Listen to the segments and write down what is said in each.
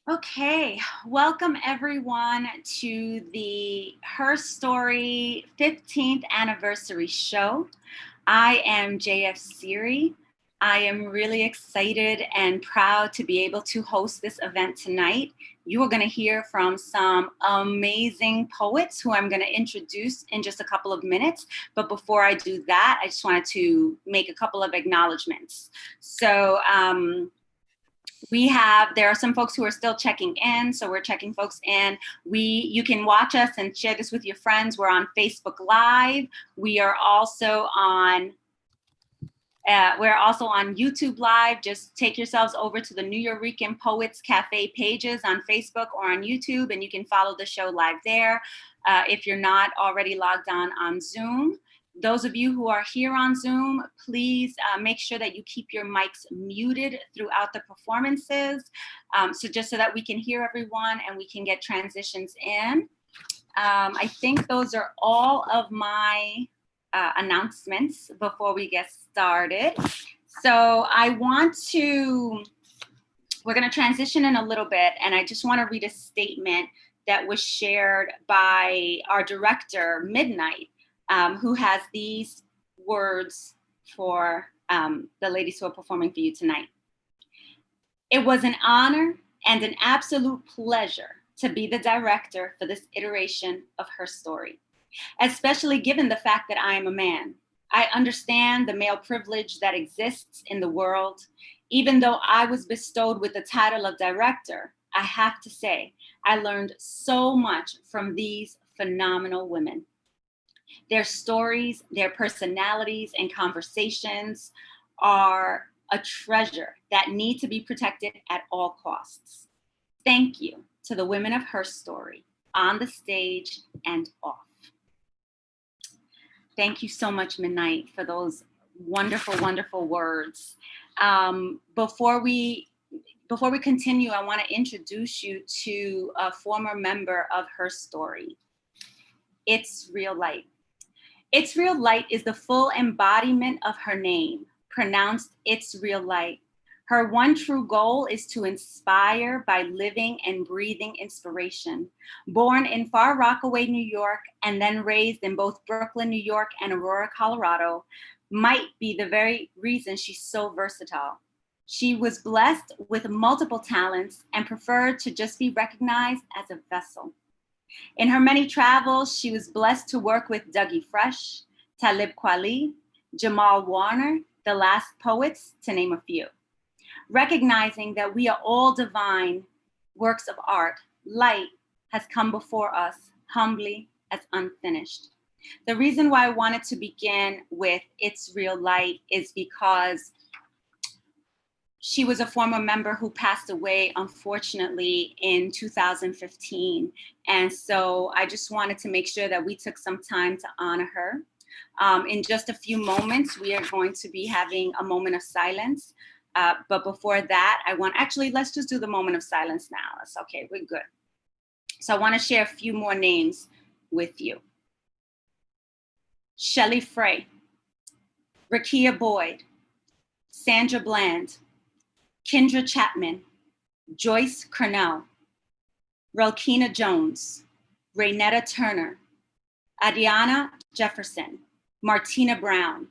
Okay, welcome everyone to the Her Story 15th anniversary show. I am JF Siri. I am really excited and proud to be able to host this event tonight. You are going to hear from some amazing poets who I'm going to introduce in just a couple of minutes. But before I do that, I just wanted to make a couple of acknowledgments. So, there are some folks who are still checking in, so we're checking folks in. You can watch us and share this with your friends. We're on Facebook Live. We are also on YouTube Live. Just take yourselves over to the Nuyorican Poets Cafe pages on Facebook or on YouTube, and you can follow the show live there. If you're not already logged on Zoom. Those of you who are here on Zoom, please make sure that you keep your mics muted throughout the performances, so that we can hear everyone and we can get transitions in. I think those are all of my announcements before we get started. So we're going to transition in a little bit, and I just want to read a statement that was shared by our director, Midnight, who has these words for the ladies who are performing for you tonight. It was an honor and an absolute pleasure to be the director for this iteration of Her Story, especially given the fact that I am a man. I understand the male privilege that exists in the world. Even though I was bestowed with the title of director, I have to say, I learned so much from these phenomenal women. Their stories, their personalities, and conversations are a treasure that need to be protected at all costs. Thank you to the women of Her Story, on the stage and off. Thank you so much, Midnight, for those wonderful, wonderful words. Before we continue, I want to introduce you to a former member of Her Story. It's Real Light. It's Real Light is the full embodiment of her name, pronounced It's Real Light. Her one true goal is to inspire by living and breathing inspiration. Born in Far Rockaway, New York, and then raised in both Brooklyn, New York, and Aurora, Colorado, might be the very reason she's so versatile. She was blessed with multiple talents and preferred to just be recognized as a vessel. In her many travels, she was blessed to work with Dougie Fresh, Talib Kweli, Jamal Warner, The Last Poets, to name a few. Recognizing that we are all divine works of art, light has come before us humbly as unfinished. The reason why I wanted to begin with It's Real Light is because she was a former member who passed away, unfortunately, in 2015. And so I just wanted to make sure that we took some time to honor her. In just a few moments, we are going to be having a moment of silence. But before that, let's just do the moment of silence now. That's okay, we're good. So I want to share a few more names with you. Shelley Frey, Rakia Boyd, Sandra Bland, Kendra Chapman, Joyce Cornell, Relkina Jones, Raynetta Turner, Adiana Jefferson, Martina Brown,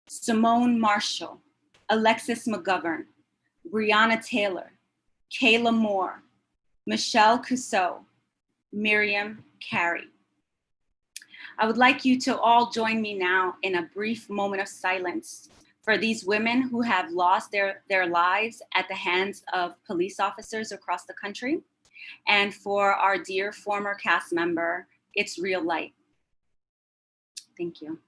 Simone Marshall, Alexis McGovern, Breonna Taylor, Kayla Moore, Michelle Cusseau, Miriam Carey. I would like you to all join me now in a brief moment of silence for these women who have lost their lives at the hands of police officers across the country, and for our dear former cast member, It's Real Light. Thank you.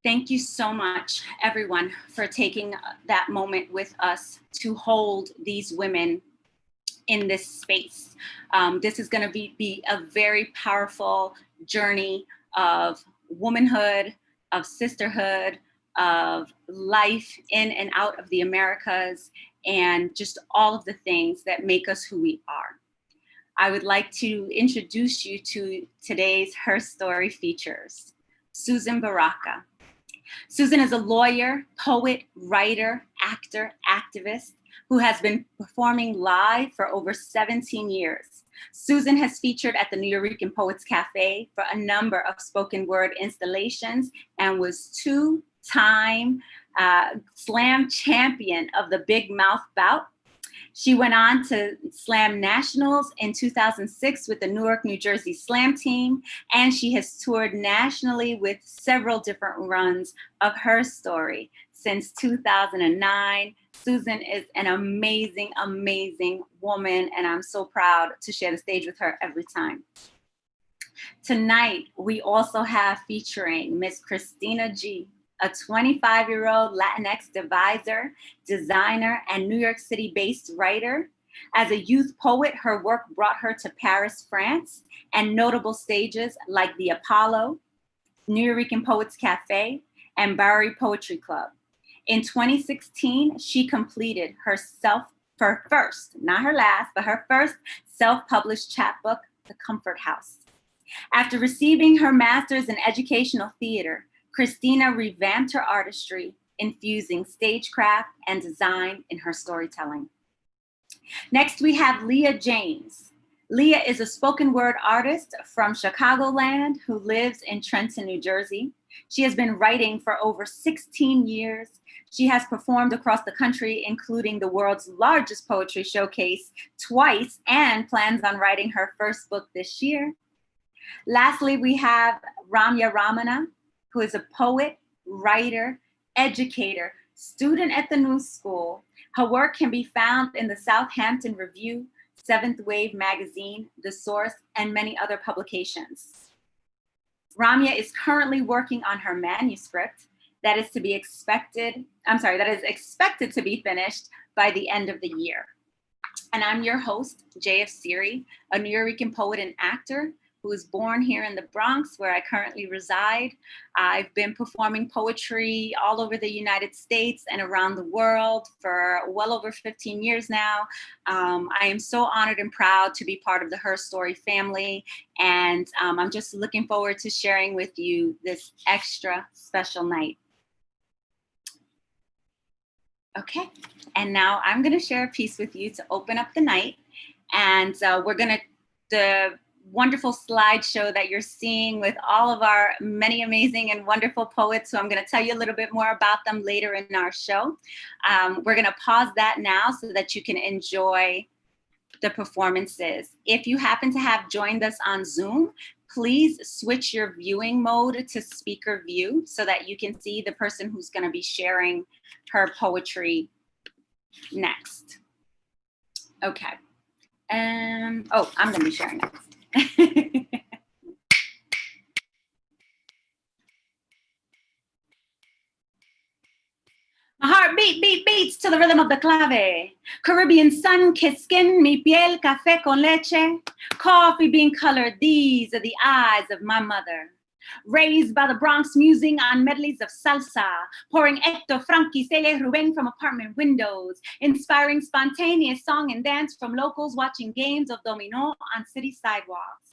Thank you so much, everyone, for taking that moment with us to hold these women in this space. This is going to be a very powerful journey of womanhood, of sisterhood, of life in and out of the Americas, and just all of the things that make us who we are. I would like to introduce you to today's Her Story features. Susan Baraka. Susan is a lawyer, poet, writer, actor, activist who has been performing live for over 17 years. Susan has featured at the Nuyorican Poets Cafe for a number of spoken word installations and was two-time slam champion of the Big Mouth Bout. She went on to Slam Nationals in 2006 with the Newark, New Jersey Slam team, and she has toured nationally with several different runs of Her Story since 2009. Susan is an amazing, amazing woman, and I'm so proud to share the stage with her every time. Tonight, we also have featuring Miss Christina G, a 25-year-old Latinx divisor, designer, and New York City-based writer. As a youth poet, her work brought her to Paris, France, and notable stages like the Apollo, Nuyorican Poets Cafe, and Bowery Poetry Club. In 2016, she completed her first, not her last, but her first self-published chapbook, The Comfort House. After receiving her master's in educational theater, Christina revamped her artistry, infusing stagecraft and design in her storytelling. Next, we have Lea James. Lea is a spoken word artist from Chicagoland who lives in Trenton, New Jersey. She has been writing for over 16 years. She has performed across the country, including the world's largest poetry showcase twice, and plans on writing her first book this year. Lastly, we have Rami Ramona, who is a poet, writer, educator, student at the New School. Her work can be found in the Southampton Review, Seventh Wave Magazine, The Source, and many other publications. Ramia is currently working on her manuscript that is expected to be finished by the end of the year. And I'm your host, JF Siri, a Nuyorican poet and actor who was born here in the Bronx, where I currently reside. I've been performing poetry all over the United States and around the world for well over 15 years now. I am so honored and proud to be part of the Her Story family, and I'm just looking forward to sharing with you this extra special night. Okay, and now I'm gonna share a piece with you to open up the night, and the wonderful slideshow that you're seeing with all of our many amazing and wonderful poets. So I'm going to tell you a little bit more about them later in our show. We're going to pause that now so that you can enjoy the performances. If you happen to have joined us on Zoom, please switch your viewing mode to speaker view so that you can see the person who's going to be sharing her poetry next. Okay. I'm going to be sharing next. My heart beats to the rhythm of the clave. Caribbean sun-kissed skin, mi piel, café con leche. Coffee bean colored, these are the eyes of my mother. Raised by the Bronx musing on medleys of salsa, pouring Hector, Frankie, Celia, Ruben from apartment windows, inspiring spontaneous song and dance from locals watching games of domino on city sidewalks.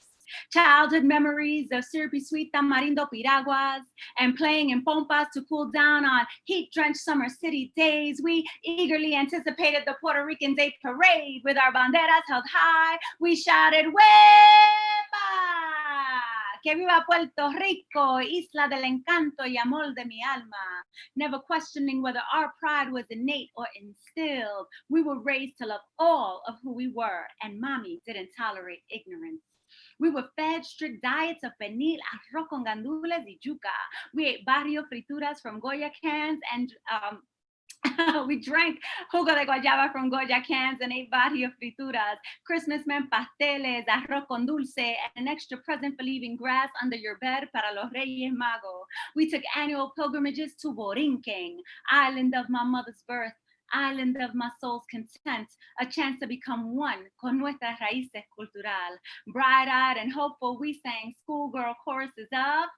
Childhood memories of syrupy sweet tamarindo piraguas and playing in pompas to cool down on heat-drenched summer city days. We eagerly anticipated the Puerto Rican Day Parade with our banderas held high. We shouted, "Huepa! Que viva Puerto Rico, isla del encanto y amor de mi alma." Never questioning whether our pride was innate or instilled. We were raised to love all of who we were, and mommy didn't tolerate ignorance. We were fed strict diets of pernil, arroz con gandules, y yuca. We ate barrio frituras from Goya cans, and we drank jugo de guayaba from Goya cans and ate barrio frituras. Christmas meant pasteles, arroz con dulce, and an extra present for leaving grass under your bed para los Reyes Magos. We took annual pilgrimages to Borinquen, island of my mother's birth, island of my soul's content, a chance to become one con nuestras raíces cultural. Bright-eyed and hopeful, we sang schoolgirl choruses of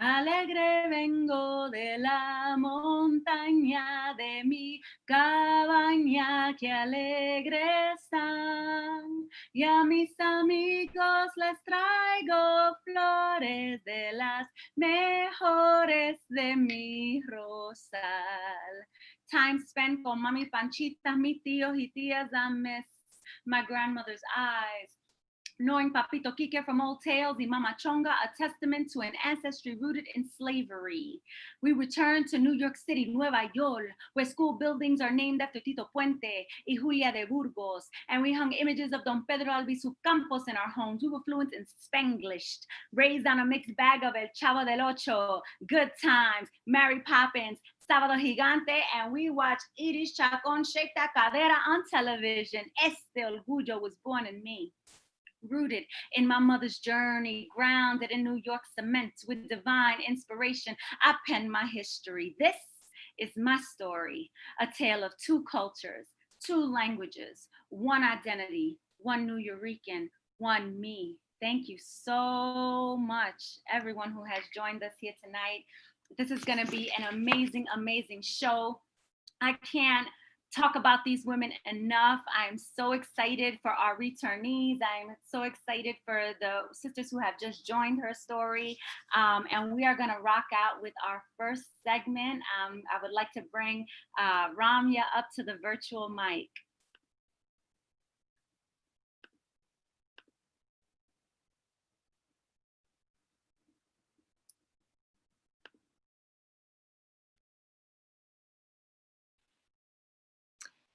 Alegre vengo de la montaña de mi cabaña, que alegre están Y a mis amigos les traigo flores de las mejores de mi rosal. Time spent con mami Panchita, mis tíos y tías. I miss my grandmother's eyes. Knowing Papito Kike from old tales y Mama Chonga, a testament to an ancestry rooted in slavery. We return to New York City, Nueva York, where school buildings are named after Tito Puente y Julia de Burgos, and we hung images of Don Pedro Albizu Campos in our homes. We were fluent in Spanglish, raised on a mixed bag of El Chavo del Ocho, Good Times, Mary Poppins, Sábado Gigante, and we watched Iris Chacon shake that cadera on television. Este orgullo was born in me. Rooted in my mother's journey, grounded in New York cement with divine inspiration, I pen my history. This is my story, a tale of two cultures, two languages, one identity, one Nuyorican, one me. Thank you so much, everyone who has joined us here tonight. This is going to be an amazing, amazing show. I can't talk about these women enough. I'm so excited for our returnees. I'm so excited for the sisters who have just joined her story. And we are gonna rock out with our first segment. I would like to bring Ramya up to the virtual mic.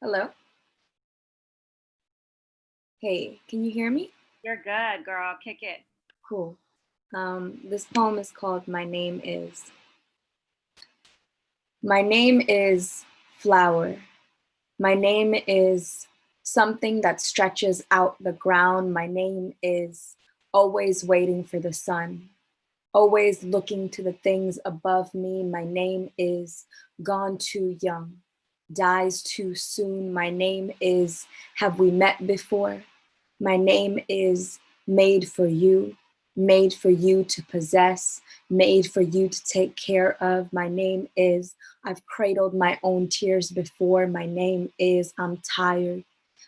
Hello? Hey, can you hear me? You're good, girl. Kick it. Cool. This poem is called My Name Is. My name is flower. My name is something that stretches out the ground. My name is always waiting for the sun, always looking to the things above me. My name is gone too young, dies too soon. My name is have we met before? My name is made for you to possess, made for you to take care of. My name is I've cradled my own tears before. My name is I'm tired.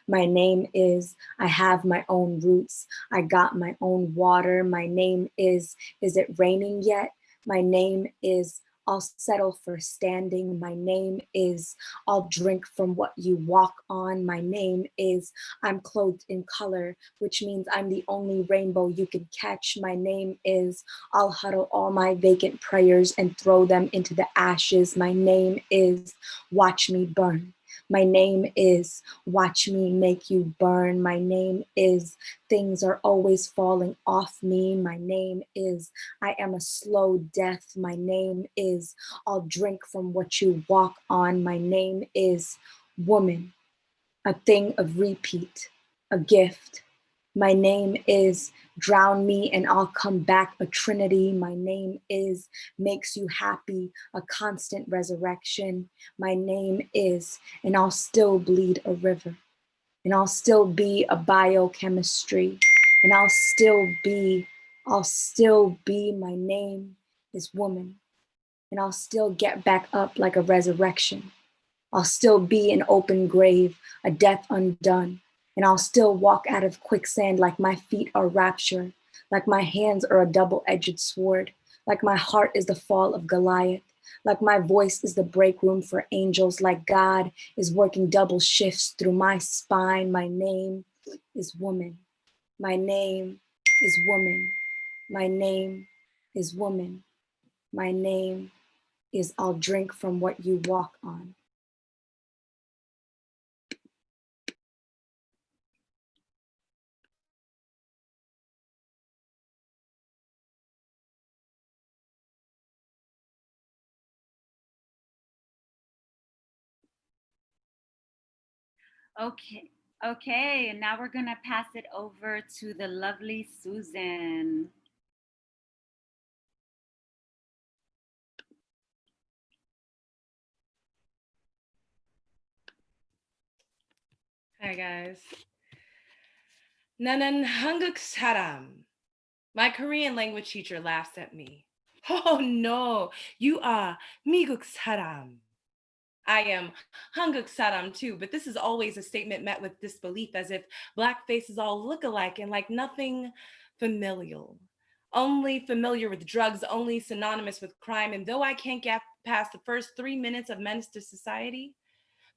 My name is I have my own roots. I got my own water. My name is it raining yet? My name is I'll settle for standing. My name is I'll drink from what you walk on. My name is I'm clothed in color, which means I'm the only rainbow you can catch. My name is I'll huddle all my vacant prayers and throw them into the ashes. My name is watch me burn. My name is watch me make you burn. My name is things are always falling off me. My name is I am a slow death. My name is I'll drink from what you walk on. My name is woman, a thing of repeat, a gift. My name is drown me and I'll come back, a trinity. My name is makes you happy, a constant resurrection. My name is, and I'll still bleed a river, and I'll still be a biochemistry, and I'll still be, my name is woman, and I'll still get back up like a resurrection. I'll still be an open grave, a death undone, and I'll still walk out of quicksand like my feet are rapture, like my hands are a double-edged sword, like my heart is the fall of Goliath, like my voice is the break room for angels, like God is working double shifts through my spine. My name is woman. My name is woman. My name is woman. My name is I'll drink from what you walk on. Okay, and now we're gonna pass it over to the lovely Susan. Hi guys. Nanan hanguk saram. My Korean language teacher laughs at me. Oh no, you are miguk saram. I am Hanguk Saram too, but this is always a statement met with disbelief, as if Black faces all look alike and like nothing familial. Only familiar with drugs, only synonymous with crime. And though I can't get past the first 3 minutes of menace to society,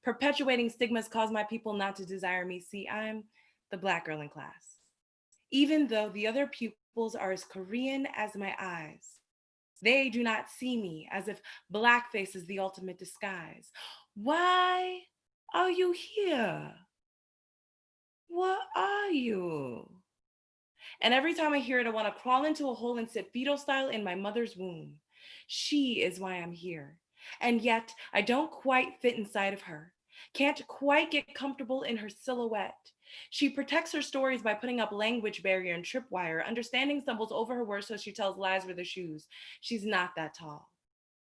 perpetuating stigmas cause my people not to desire me. See, I'm the Black girl in class. Even though the other pupils are as Korean as my eyes, they do not see me, as if blackface is the ultimate disguise. Why are you here? What are you? And every time I hear it, I want to crawl into a hole and sit fetal style in my mother's womb. She is why I'm here. And yet I don't quite fit inside of her. Can't quite get comfortable in her silhouette. She protects her stories by putting up language barrier and tripwire. Understanding stumbles over her words, so she tells lies with her shoes. She's not that tall.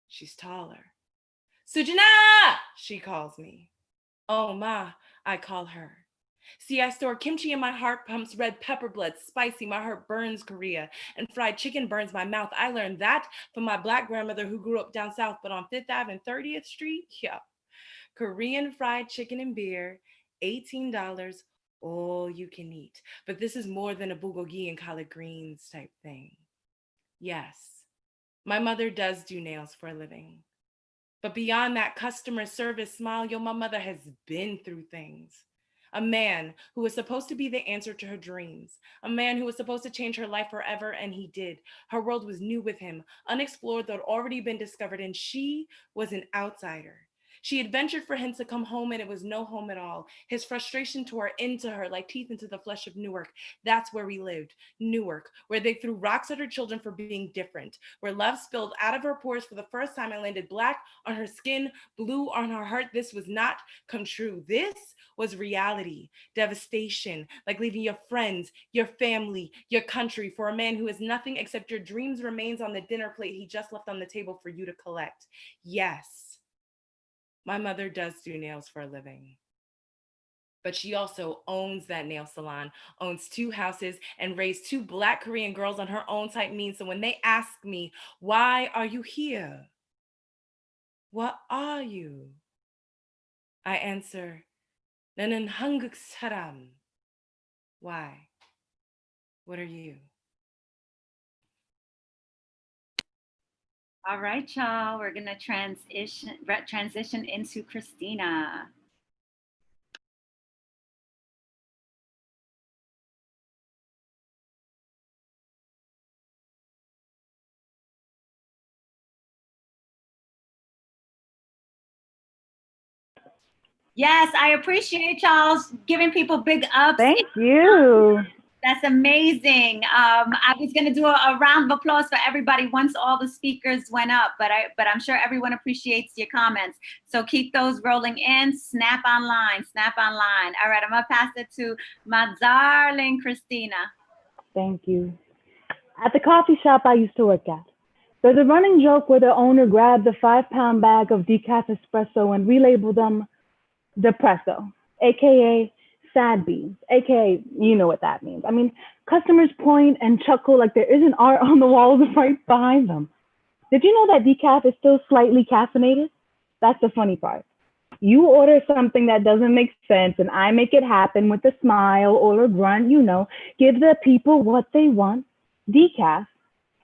She's taller. Sujana, she calls me. Oh ma, I call her. See, I store kimchi in my heart, pumps red pepper blood, spicy, my heart burns Korea, and fried chicken burns my mouth. I learned that from my Black grandmother who grew up down south, but on 5th Ave and 30th Street, yeah. Korean fried chicken and beer, $18, all you can eat. But this is more than a bulgogi and collard greens type thing. Yes, my mother does do nails for a living. But beyond that customer service smile, yo, my mother has been through things. A man who was supposed to be the answer to her dreams. A man who was supposed to change her life forever, and he did. Her world was new with him, unexplored, though it had already been discovered, and she was an outsider. She had ventured for him to come home, and it was no home at all. His frustration tore into her like teeth into the flesh of Newark. That's where we lived, Newark, where they threw rocks at her children for being different, where love spilled out of her pores for the first time and landed black on her skin, blue on her heart. This was not come true. This was reality, devastation, like leaving your friends, your family, your country for a man who is nothing except your dreams remains on the dinner plate he just left on the table for you to collect. Yes, my mother does do nails for a living. But she also owns that nail salon, owns 2 houses, and raised 2 Black Korean girls on her own type means. So when they ask me, why are you here? What are you? I answer, 나는 한국 사람. Why? What are you? All right, y'all. We're gonna transition into Christina. Yes, I appreciate y'all giving people big ups. Thank you. That's amazing. I was going to do a round of applause for everybody once all the speakers went up, but I'm sure everyone appreciates your comments. So keep those rolling in. Snap online, snap online. All right, I'm going to pass it to my darling Christina. Thank you. At the coffee shop I used to work at, there's a running joke where the owner grabbed a 5-pound bag of decaf espresso and relabeled them Depresso, aka sad beans, aka you know what that means. I mean, customers point and chuckle like there isn't art on the walls right behind them. Did you know that decaf is still slightly caffeinated? That's the funny part. You order something that doesn't make sense and I make it happen with a smile or a grunt, you know, give the people what they want. Decaf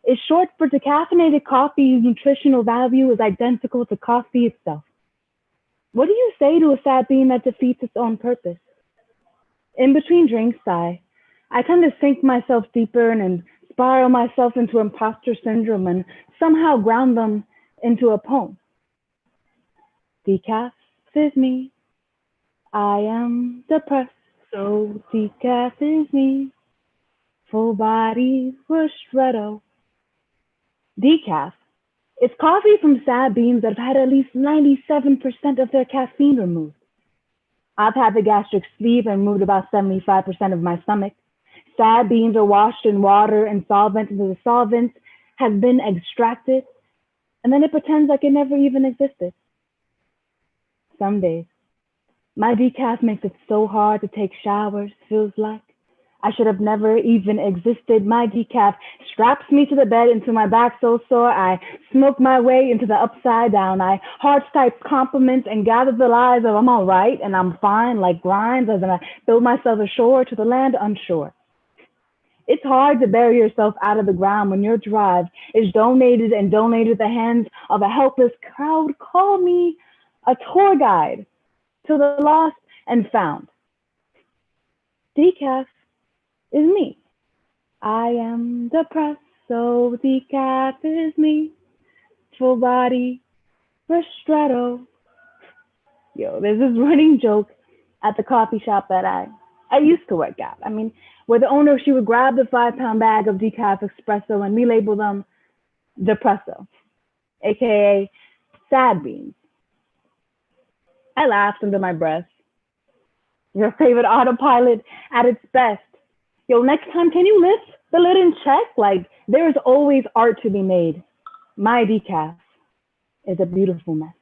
is short for decaffeinated coffee whose nutritional value is identical to coffee itself. What do you say to a sad bean that defeats its own purpose? In between drinks, I tend to sink myself deeper and spiral myself into imposter syndrome and somehow ground them into a poem. Decaf is me. I am depressed, so decaf is me. Full body ristretto. Decaf. It's coffee from sad beans that have had at least 97% of their caffeine removed. I've had the gastric sleeve and removed about 75% of my stomach. Sad beans are washed in water and solvent until the solvent has been extracted, and then it pretends like it never even existed. Some days, my decaf makes it so hard to take showers, feels like. I should have never even existed. My decaf straps me to the bed into my back so sore. I smoke my way into the upside down. I hearts type compliments and gather the lies of I'm all right and I'm fine like grinds as I build myself ashore to the land unsure. It's hard to bury yourself out of the ground when your drive is donated and donated the hands of a helpless crowd. Call me a tour guide to the lost and found. Decaf is me. I am the press, so decaf is me. Full body, ristretto. Yo, there's this running joke at the coffee shop that I used to work at. I mean, where the owner, she would grab the 5-pound bag of decaf espresso and we label them depresso, AKA sad beans. I laughed under my breath. Your favorite autopilot at its best. Yo, next time, can you lift the lid and check? Like, there's always art to be made. My decaf is a beautiful mess.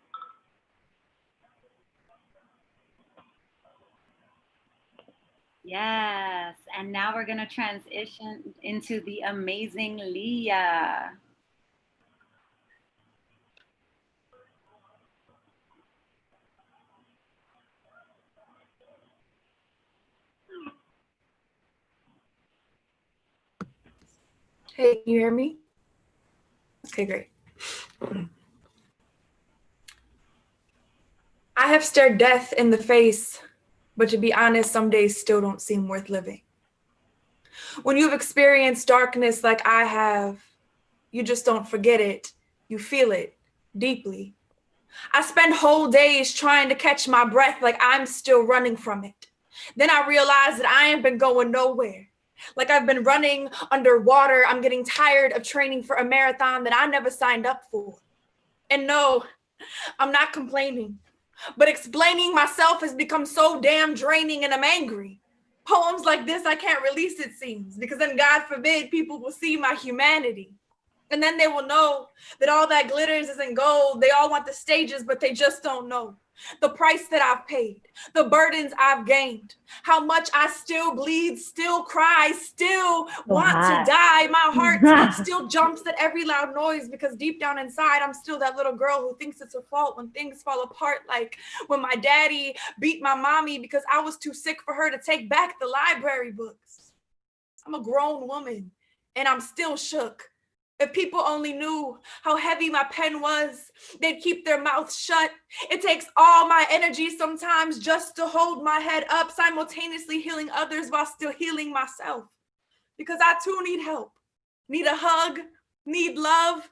Yes, and now we're gonna transition into the amazing Lea. Hey, can you hear me? Okay, great. I have stared death in the face, but to be honest, some days still don't seem worth living. When you've experienced darkness like I have, you just don't forget it. You feel it deeply. I spend whole days trying to catch my breath like I'm still running from it. Then I realize that I ain't been going nowhere. Like I've been running underwater. I'm getting tired of training for a marathon that I never signed up for. And no, I'm not complaining, but explaining myself has become so damn draining and I'm angry. Poems like this, I can't release, it seems, because then God forbid people will see my humanity. And then they will know that all that glitters isn't gold. They all want the stages, but they just don't know the price that I've paid, the burdens I've gained, how much I still bleed, still cry, still want to die. My heart still jumps at every loud noise because deep down inside, I'm still that little girl who thinks it's her fault when things fall apart. Like when my daddy beat my mommy because I was too sick for her to take back the library books. I'm a grown woman and I'm still shook. If people only knew how heavy my pen was, they'd keep their mouths shut. It takes all my energy sometimes just to hold my head up, simultaneously healing others while still healing myself. Because I too need help, need a hug, need love,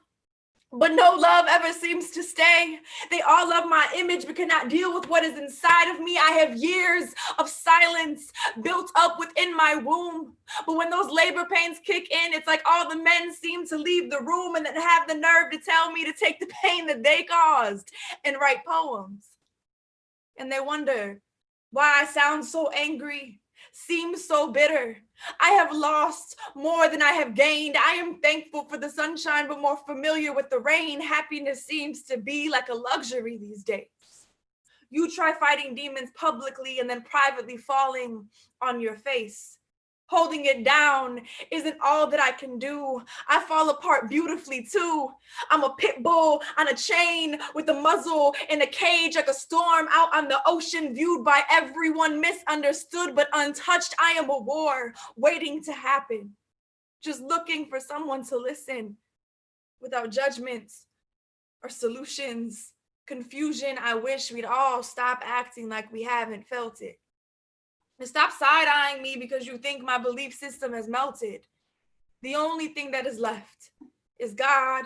but no love ever seems to stay. They all love my image but cannot deal with what is inside of me. I have years of silence built up within my womb. But when those labor pains kick in, it's like all the men seem to leave the room and then have the nerve to tell me to take the pain that they caused and write poems. And they wonder why I sound so angry, seem so bitter. I have lost more than I have gained. I am thankful for the sunshine, but more familiar with the rain. Happiness seems to be like a luxury these days. You try fighting demons publicly and then privately falling on your face. Holding it down isn't all that I can do. I fall apart beautifully too. I'm a pit bull on a chain with a muzzle in a cage like a storm out on the ocean, viewed by everyone, misunderstood but untouched. I am a war waiting to happen, just looking for someone to listen without judgments or solutions. Confusion, I wish we'd all stop acting like we haven't felt it. And stop side-eyeing me because you think my belief system has melted. The only thing that is left is God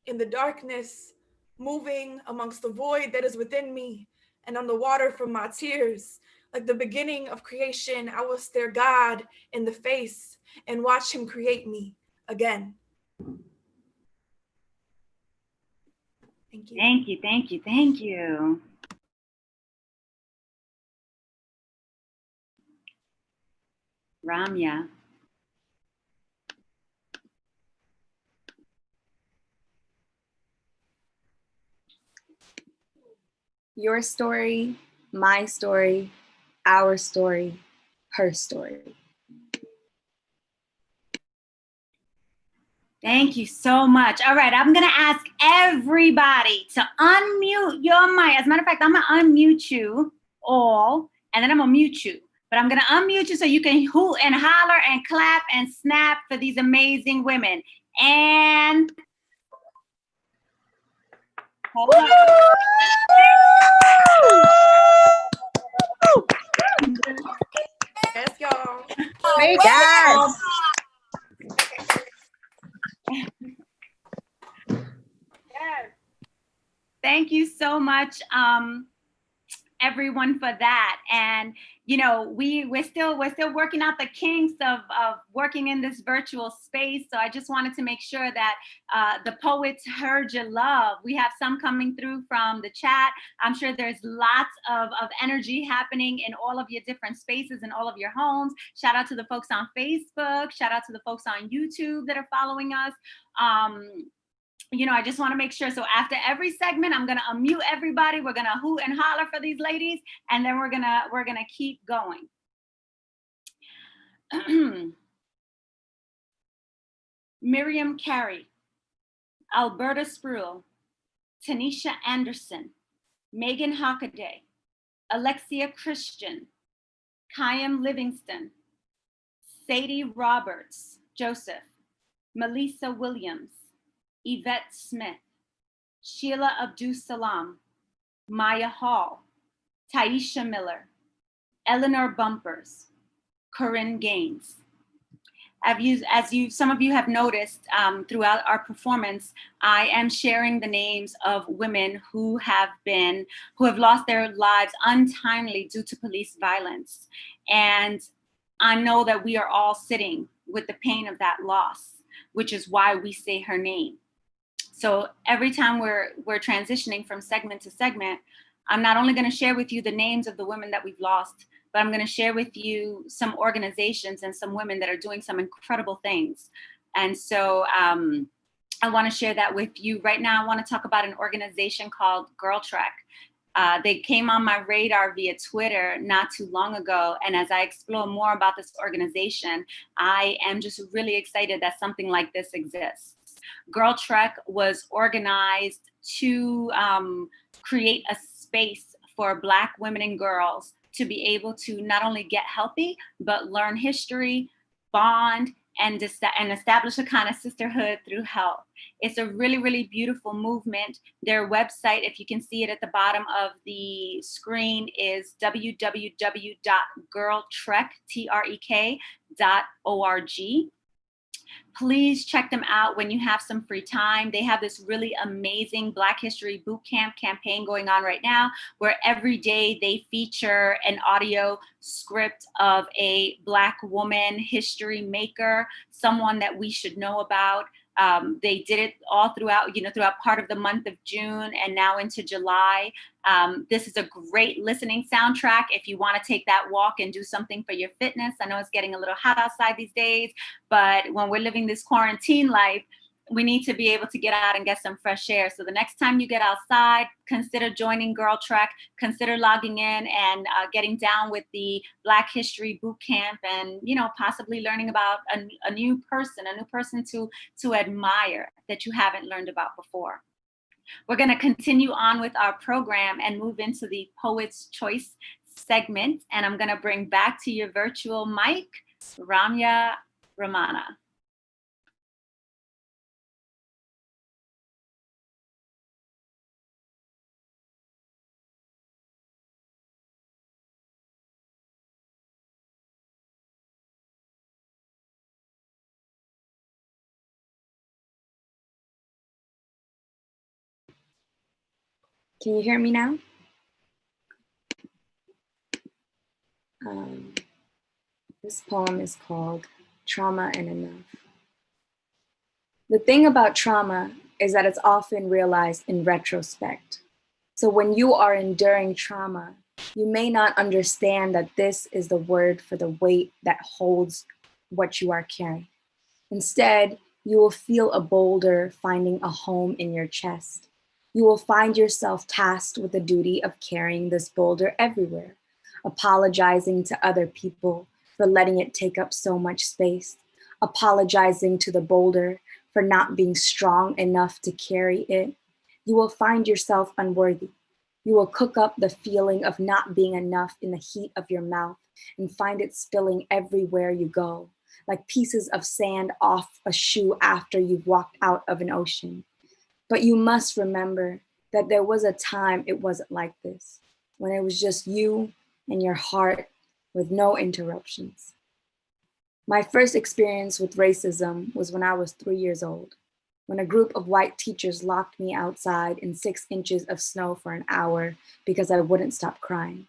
in the darkness, moving amongst the void that is within me and on the water from my tears. Like the beginning of creation, I will stare God in the face and watch him create me again. Thank you. Thank you, thank you, thank you. Ramya. Your story, my story, our story, her story. Thank you so much. All right, I'm gonna ask everybody to unmute your mic. As a matter of fact, I'm gonna unmute you all, and then I'm gonna mute you. But I'm gonna unmute you so you can hoot and holler and clap and snap for these amazing women. And Yes, y'all. Yes. thank you so much, everyone, for that. And you know, we're still working out the kinks of working in this virtual space. So I just wanted to make sure that the poets heard your love. We have some coming through from the chat. I'm sure there's lots of energy happening in all of your different spaces in all of your homes. Shout out to the folks on Facebook. Shout out to the folks on YouTube that are following us. You know, I just want to make sure. So after every segment, I'm going to unmute everybody. We're going to hoot and holler for these ladies, and then we're going to keep going. Miriam Carey, Alberta Spruill, Tanisha Anderson, Megan Hockaday, Alexia Christian, Kayam Livingston, Sadie Roberts, Joseph, Melissa Williams, Yvette Smith, Sheila Abdus-Salam, Maya Hall, Taisha Miller, Eleanor Bumpers, Corinne Gaines. Some of you have noticed throughout our performance, I am sharing the names of women who have lost their lives untimely due to police violence. And I know that we are all sitting with the pain of that loss, which is why we say her name. So every time we're transitioning from segment to segment, I'm not only going to share with you the names of the women that we've lost, but I'm going to share with you some organizations and some women that are doing some incredible things. And so I want to share that with you. Right now, I want to talk about an organization called Girl Trek. They came on my radar via Twitter not too long ago. And as I explore more about this organization, I am just really excited that something like this exists. Girl Trek was organized to create a space for Black women and girls to be able to not only get healthy, but learn history, bond, and establish a kind of sisterhood through health. It's a really, really beautiful movement. Their website, if you can see it at the bottom of the screen, is www.girltrek.org. Please check them out when you have some free time. They have this really amazing Black History Bootcamp campaign going on right now, where every day they feature an audio script of a Black woman history maker, someone that we should know about. They did it all throughout part of the month of June and now into July. This is a great listening soundtrack if you want to take that walk and do something for your fitness. I know it's getting a little hot outside these days, but when we're living this quarantine life, we need to be able to get out and get some fresh air. So the next time you get outside, consider joining Girl Trek, consider logging in and getting down with the Black History Bootcamp, and possibly learning about a new person to admire that you haven't learned about before. We're going to continue on with our program and move into the Poet's Choice segment. And I'm going to bring back to your virtual mic, Rami Ramona. Can you hear me now? This poem is called Trauma and Enough. The thing about trauma is that it's often realized in retrospect. So when you are enduring trauma, you may not understand that this is the word for the weight that holds what you are carrying. Instead, you will feel a boulder finding a home in your chest. You will find yourself tasked with the duty of carrying this boulder everywhere, apologizing to other people for letting it take up so much space, apologizing to the boulder for not being strong enough to carry it, you will find yourself unworthy. You will cook up the feeling of not being enough in the heat of your mouth and find it spilling everywhere you go, like pieces of sand off a shoe after you've walked out of an ocean. But you must remember that there was a time it wasn't like this, when it was just you and your heart with no interruptions. My first experience with racism was when I was 3 years old, when a group of white teachers locked me outside in 6 inches of snow for an hour because I wouldn't stop crying.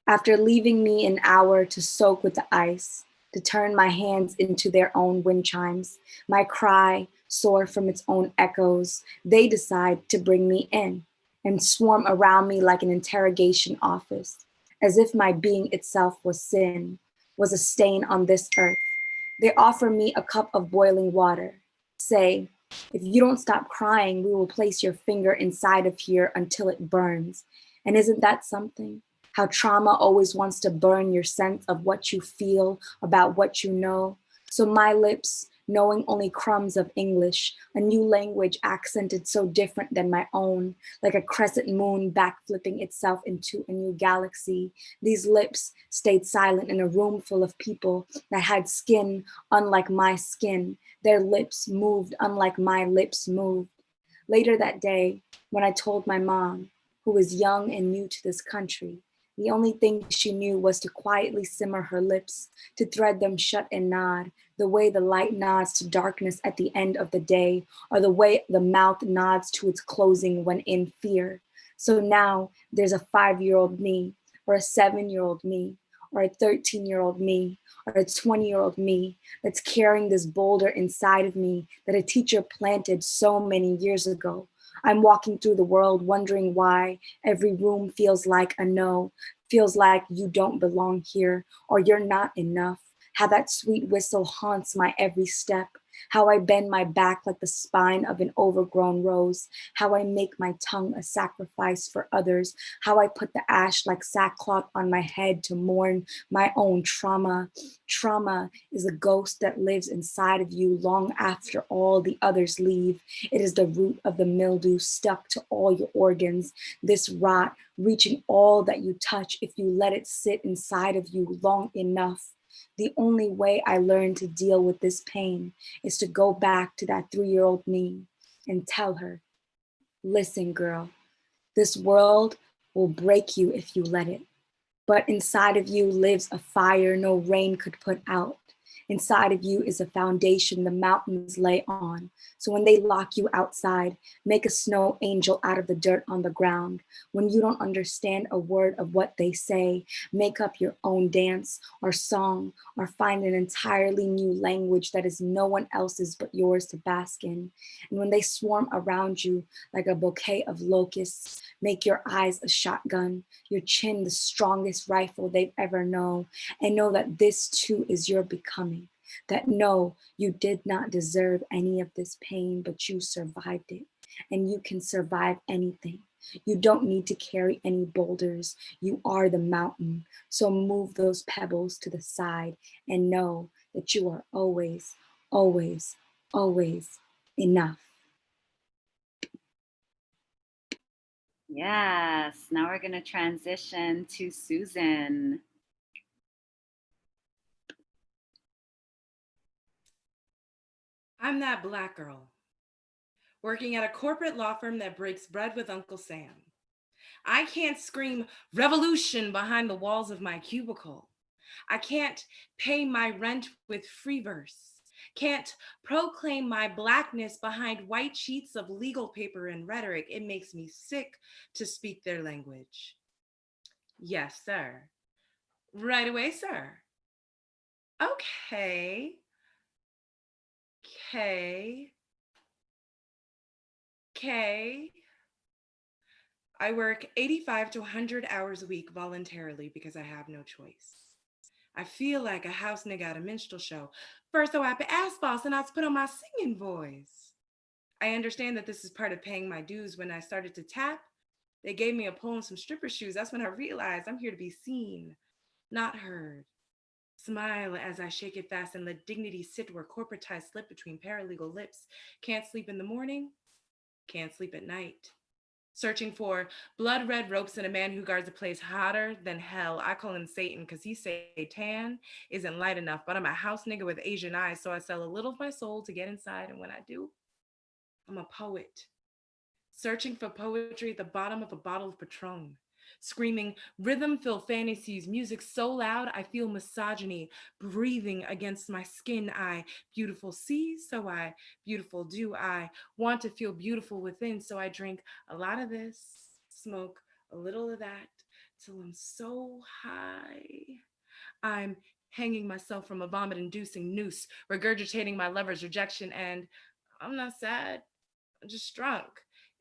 After leaving me an hour to soak with the ice, to turn my hands into their own wind chimes, my cry sore from its own echoes, they decide to bring me in and swarm around me like an interrogation office, as if my being itself was sin, was a stain on this earth. They offer me a cup of boiling water, say, if you don't stop crying, we will place your finger inside of here until it burns. And isn't that something? How trauma always wants to burn your sense of what you feel about what you know. So my lips, knowing only crumbs of English, a new language accented so different than my own, like a crescent moon backflipping itself into a new galaxy. These lips stayed silent in a room full of people that had skin unlike my skin. Their lips moved unlike my lips moved. Later that day, when I told my mom, who was young and new to this country, the only thing she knew was to quietly simmer her lips, to thread them shut and nod, the way the light nods to darkness at the end of the day, or the way the mouth nods to its closing when in fear. So now there's a 5-year-old me, or a 7-year-old me, or a 13-year-old me, or a 20-year-old me that's carrying this boulder inside of me that a teacher planted so many years ago. I'm walking through the world wondering why every room feels like a no, feels like you don't belong here or you're not enough. How that sweet whistle haunts my every step. How I bend my back like the spine of an overgrown rose. How I make my tongue a sacrifice for others. How I put the ash like sackcloth on my head to mourn my own trauma. Trauma is a ghost that lives inside of you long after all the others leave. It is the root of the mildew stuck to all your organs. This rot reaching all that you touch if you let it sit inside of you long enough. The only way I learned to deal with this pain is to go back to that 3-year-old me and tell her, listen, girl, this world will break you if you let it. But inside of you lives a fire no rain could put out. Inside of you is a foundation the mountains lay on. So when they lock you outside, make a snow angel out of the dirt on the ground. When you don't understand a word of what they say, make up your own dance or song or find an entirely new language that is no one else's but yours to bask in. And when they swarm around you like a bouquet of locusts, make your eyes a shotgun, your chin the strongest rifle they've ever known, and know that this too is your becoming. That no, you did not deserve any of this pain, but you survived it, and you can survive anything. You don't need to carry any boulders. You are the mountain. So move those pebbles to the side and know that you are always, always, always enough. Yes. Now we're going to transition to Susan. I'm that Black girl working at a corporate law firm that breaks bread with Uncle Sam. I can't scream revolution behind the walls of my cubicle. I can't pay my rent with free verse. Can't proclaim my Blackness behind white sheets of legal paper and rhetoric. It makes me sick to speak their language. Yes, sir. Right away, sir. Okay. Okay. I work 85 to 100 hours a week voluntarily because I have no choice. I feel like a house nigga at a minstrel show. First, I wipe an ass boss and I put on my singing voice. I understand that this is part of paying my dues. When I started to tap, they gave me a pole and some stripper shoes. That's when I realized I'm here to be seen, not heard. Smile as I shake it fast and let dignity sit where corporate ties slip between paralegal lips. Can't sleep in the morning, can't sleep at night. Searching for blood red ropes and a man who guards a place hotter than hell. I call him Satan because he say tan isn't light enough, but I'm a house nigga with Asian eyes, so I sell a little of my soul to get inside, and when I do, I'm a poet. Searching for poetry at the bottom of a bottle of Patron. Screaming rhythm-filled fantasies, music so loud I feel misogyny breathing against my skin. I beautiful see, so I beautiful do. I want to feel beautiful within, so I drink a lot of this, smoke a little of that, till I'm so high. I'm hanging myself from a vomit-inducing noose, regurgitating my lover's rejection, and I'm not sad, I'm just drunk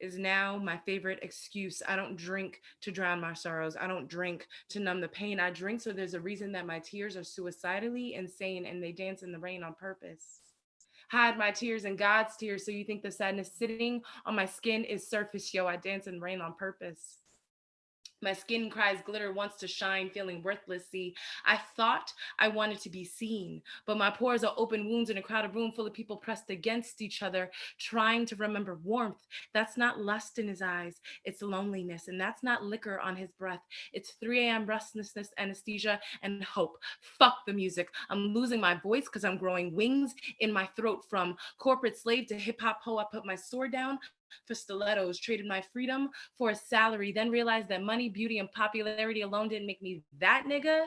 is now my favorite excuse. I don't drink to drown my sorrows. I don't drink to numb the pain. I drink so there's a reason that my tears are suicidally insane and they dance in the rain on purpose. Hide my tears in God's tears so you think the sadness sitting on my skin is surface. Yo, I dance in rain on purpose. My skin cries glitter wants to shine, feeling worthless. See, I thought I wanted to be seen, but my pores are open wounds in a crowded room full of people pressed against each other, trying to remember warmth. That's not lust in his eyes, it's loneliness. And that's not liquor on his breath. It's 3 a.m. restlessness, anesthesia, and hope. Fuck the music. I'm losing my voice because I'm growing wings in my throat. From corporate slave to hip hop hoe, I put my sword down for stilettos, traded my freedom for a salary, then realized that money, beauty, and popularity alone didn't make me that nigga.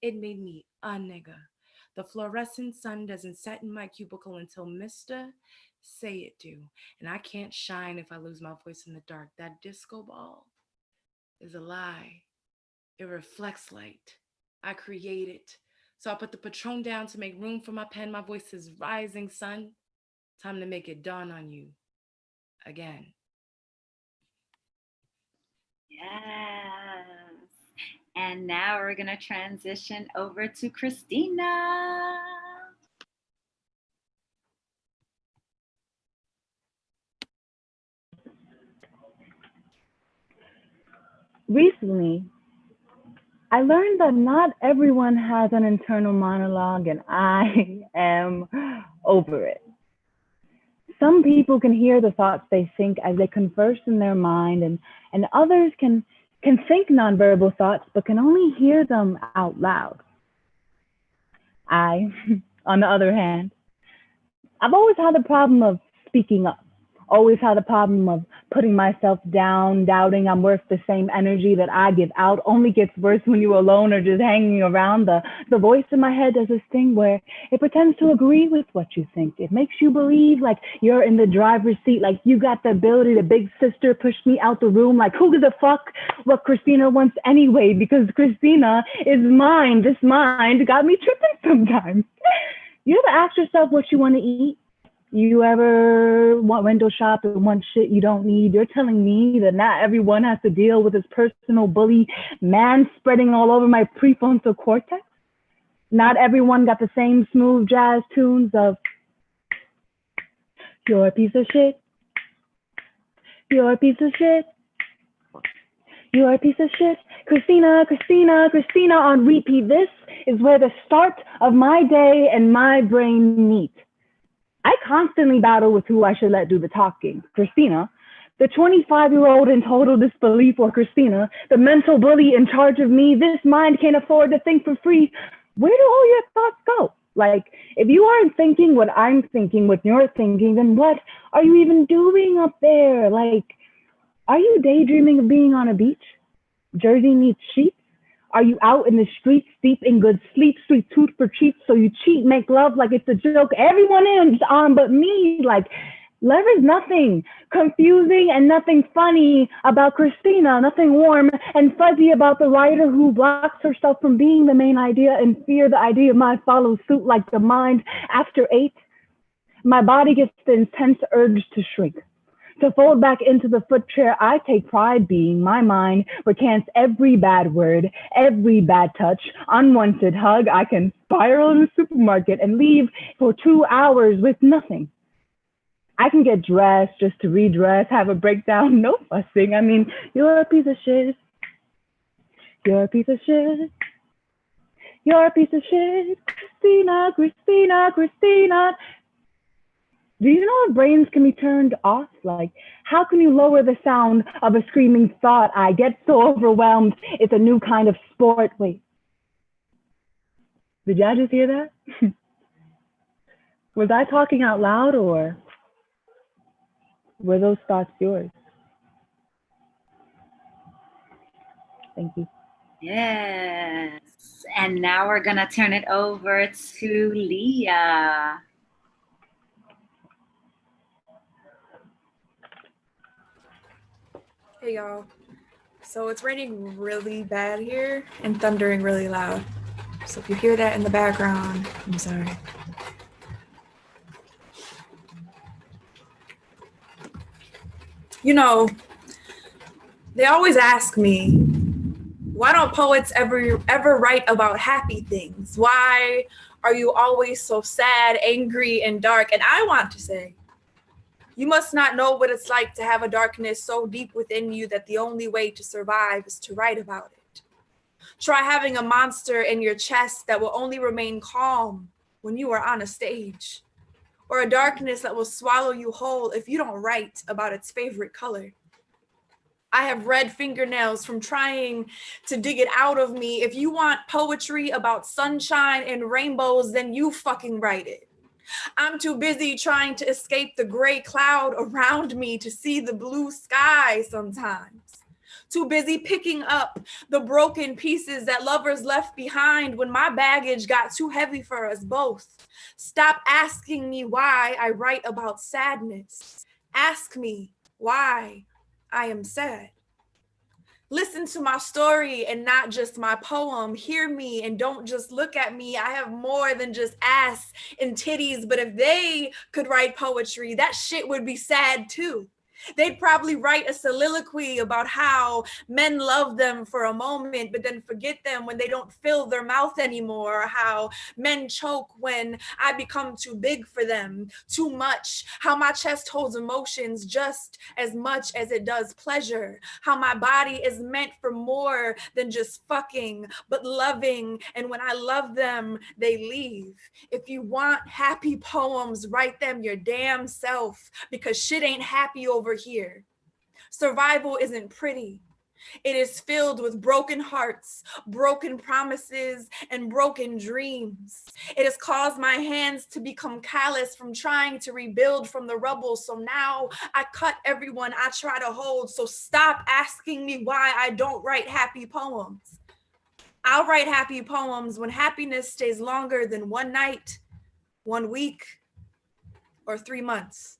It made me a nigga. The fluorescent sun doesn't set in my cubicle until Mr. Say it do. And I can't shine if I lose my voice in the dark. That disco ball is a lie. It reflects light. I create it. So I put the Patron down to make room for my pen. My voice is rising, sun. Time to make it dawn on you. Again. Yes. And now we're going to transition over to Christina. Recently, I learned that not everyone has an internal monologue, and I am over it. Some people can hear the thoughts they think as they converse in their mind, and others can think nonverbal thoughts but can only hear them out loud. I, on the other hand, I've always had the problem of speaking up, always had the problem of putting myself down, doubting I'm worth the same energy that I give out. Only gets worse when you're alone or just hanging around. The voice in my head does this thing where it pretends to agree with what you think. It makes you believe like you're in the driver's seat, like you got the ability to big sister push me out the room. Like who gives a fuck what Christina wants anyway? Because Christina is mine. This mind got me tripping sometimes. You ever ask yourself what you want to eat? You ever want window shop and want shit you don't need? You're telling me that not everyone has to deal with this personal bully man spreading all over my prefrontal cortex? Not everyone got the same smooth jazz tunes of you're a piece of shit, you're a piece of shit, you're a piece of shit. Christina, Christina, Christina on repeat. This is where the start of my day and my brain meet. I constantly battle with who I should let do the talking. Christina, the 25-year-old in total disbelief, or Christina, the mental bully in charge of me. This mind can't afford to think for free. Where do all your thoughts go? Like, if you aren't thinking what I'm thinking, what you're thinking, then what are you even doing up there? Like, are you daydreaming of being on a beach? Jersey meets sheets? Are you out in the streets, deep in good sleep, sweet tooth for treats, so you cheat, make love like it's a joke? Everyone is on but me. Like, there is nothing confusing and nothing funny about Christina, nothing warm and fuzzy about the writer who blocks herself from being the main idea and fear the idea might follow suit like the mind after 8. My body gets the intense urge to shrink. To fold back into the foot chair I take pride being, my mind recants every bad word, every bad touch, unwanted hug. I can spiral in the supermarket and leave for 2 hours with nothing. I can get dressed just to redress, have a breakdown, no fussing. I mean, you're a piece of shit. You're a piece of shit. You're a piece of shit. Christina, Christina, Christina. Do you know if brains can be turned off? Like, how can you lower the sound of a screaming thought? I get so overwhelmed. It's a new kind of sport. Wait, did y'all just hear that? Was I talking out loud or were those thoughts yours? Thank you. Yes. And now we're gonna turn it over to Lea. Hey y'all. So it's raining really bad here and thundering really loud. So if you hear that in the background, I'm sorry. You know, they always ask me, why don't poets ever write about happy things? Why are you always so sad, angry, and dark? And I want to say, you must not know what it's like to have a darkness so deep within you that the only way to survive is to write about it. Try having a monster in your chest that will only remain calm when you are on a stage, or a darkness that will swallow you whole if you don't write about its favorite color. I have red fingernails from trying to dig it out of me. If you want poetry about sunshine and rainbows, then you fucking write it. I'm too busy trying to escape the gray cloud around me to see the blue sky sometimes. Too busy picking up the broken pieces that lovers left behind when my baggage got too heavy for us both. Stop asking me why I write about sadness. Ask me why I am sad. Listen to my story and not just my poem. Hear me and don't just look at me. I have more than just ass and titties, but if they could write poetry, that shit would be sad too. They'd probably write a soliloquy about how men love them for a moment, but then forget them when they don't fill their mouth anymore, or how men choke when I become too big for them, too much, how my chest holds emotions just as much as it does pleasure, how my body is meant for more than just fucking, but loving, and when I love them, they leave. If you want happy poems, write them your damn self, because shit ain't happy over here. Survival isn't pretty. It is filled with broken hearts, broken promises, and broken dreams. It has caused my hands to become callous from trying to rebuild from the rubble. So now I cut everyone I try to hold. So stop asking me why I don't write happy poems. I'll write happy poems when happiness stays longer than one night, 1 week, or 3 months.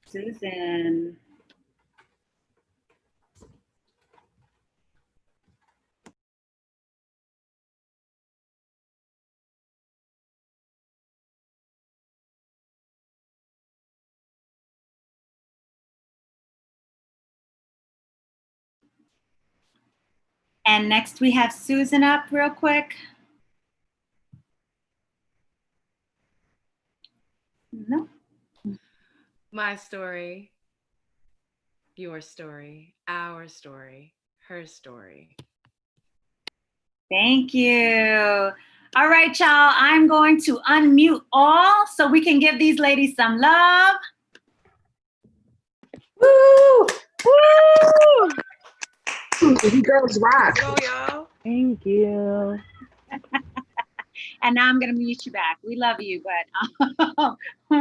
Susan. And next we have Susan up real quick. No. My story, your story, our story, her story. Thank you. All right, y'all. I'm going to unmute all so we can give these ladies some love. Woo! Woo! You girls rock. Go, y'all. Thank you. And now I'm going to mute you back. We love you, but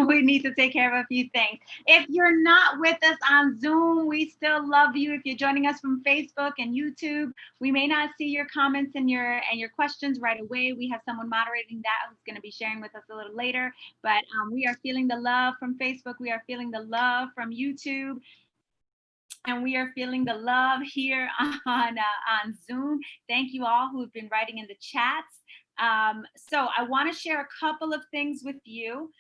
we need to take care of a few things. If you're not with us on Zoom, we still love you. If you're joining us from Facebook and YouTube, we may not see your comments and your questions right away. We have someone moderating that who's going to be sharing with us a little later. But we are feeling the love from Facebook. We are feeling the love from YouTube. And we are feeling the love here on Zoom. Thank you all who have been writing in the chats. So I want to share a couple of things with you,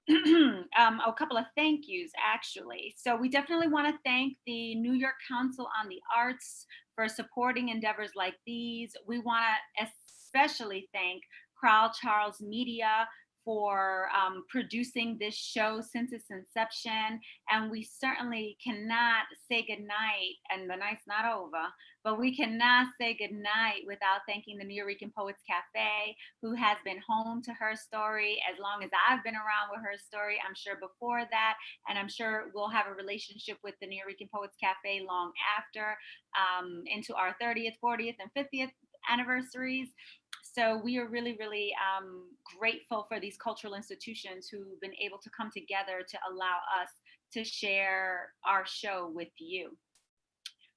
a couple of thank yous, actually. So we definitely want to thank the New York Council on the Arts for supporting endeavors like these. We want to especially thank Carl Charles Media for producing this show since its inception. And we certainly cannot say goodnight, and the night's not over, but we cannot say goodnight without thanking the Nuyorican Poets Cafe, who has been home to her story as long as I've been around with her story. I'm sure before that, and I'm sure we'll have a relationship with the Nuyorican Poets Cafe long after, into our 30th, 40th, and 50th anniversaries. So we are really, really grateful for these cultural institutions who've been able to come together to allow us to share our show with you.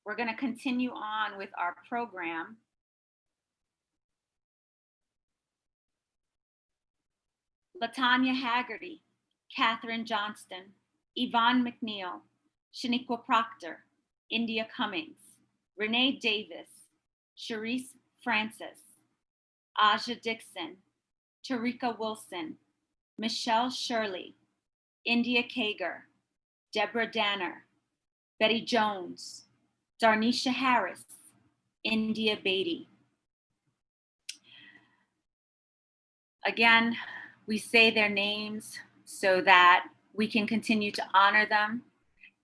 We're going to continue on with our program. LaTanya Haggerty, Katherine Johnston, Yvonne McNeil, Shaniqua Proctor, India Cummings, Renee Davis, Sharice Francis, Aja Dixon, Tarika Wilson, Michelle Shirley, India Kager, Deborah Danner, Betty Jones, Darnisha Harris, India Beatty. Again, we say their names so that we can continue to honor them.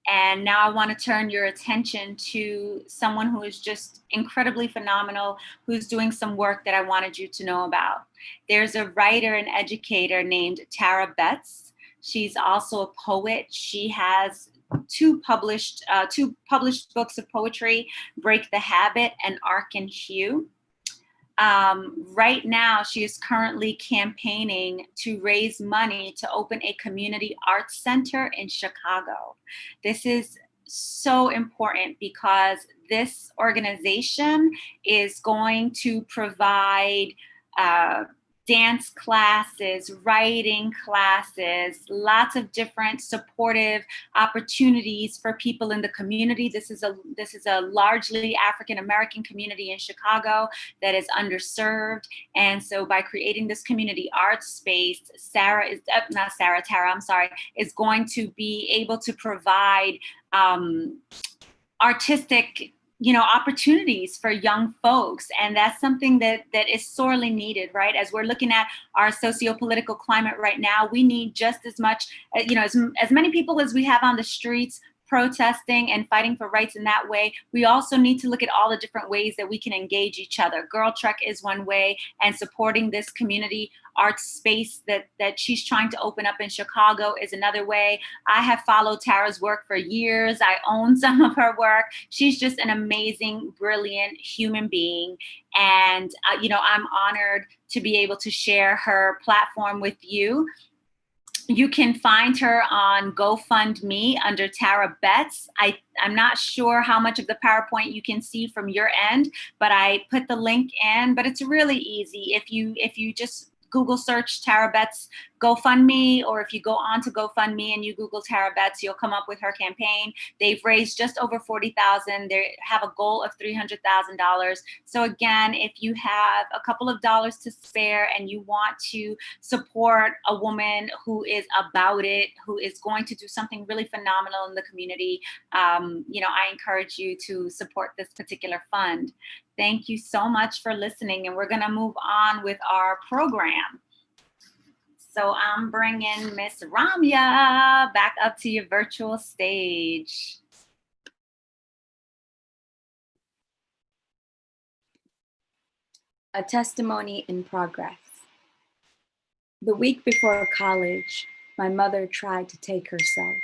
And now I want to turn your attention to someone who is just incredibly phenomenal, who's doing some work that I wanted you to know about. There's a writer and educator named Tara Betts. She's also a poet. She has two published books of poetry, Break the Habit and Arc and Hue. Right now, she is currently campaigning to raise money to open a community arts center in Chicago. This is so important because this organization is going to provide dance classes, writing classes, lots of different supportive opportunities for people in the community. This is a largely African American community in Chicago that is underserved. And so by creating this community arts space, Tara is going to be able to provide artistic opportunities for young folks. And that's something that is sorely needed, right? As we're looking at our socio-political climate right now, we need just as much, as many people as we have on the streets protesting and fighting for rights in that way. We also need to look at all the different ways that we can engage each other. Girl Trek is one way, and supporting this community arts space that she's trying to open up in Chicago is another way. I have followed Tara's work for years. I own some of her work. She's just an amazing, brilliant human being. And, I'm honored to be able to share her platform with you. You can find her on GoFundMe under Tara Betts. I'm not sure how much of the PowerPoint you can see from your end, but I put the link in. But it's really easy. If you just Google search Tara Betts GoFundMe, or if you go on to GoFundMe and you Google Tara Betts, you'll come up with her campaign. They've raised just over $40,000. They have a goal of $300,000. So again, if you have a couple of dollars to spare and you want to support a woman who is about it, who is going to do something really phenomenal in the community, I encourage you to support this particular fund. Thank you so much for listening, and we're going to move on with our program. So I'm bringing Miss Ramya back up to your virtual stage. A testimony in progress. The week before college, my mother tried to take herself.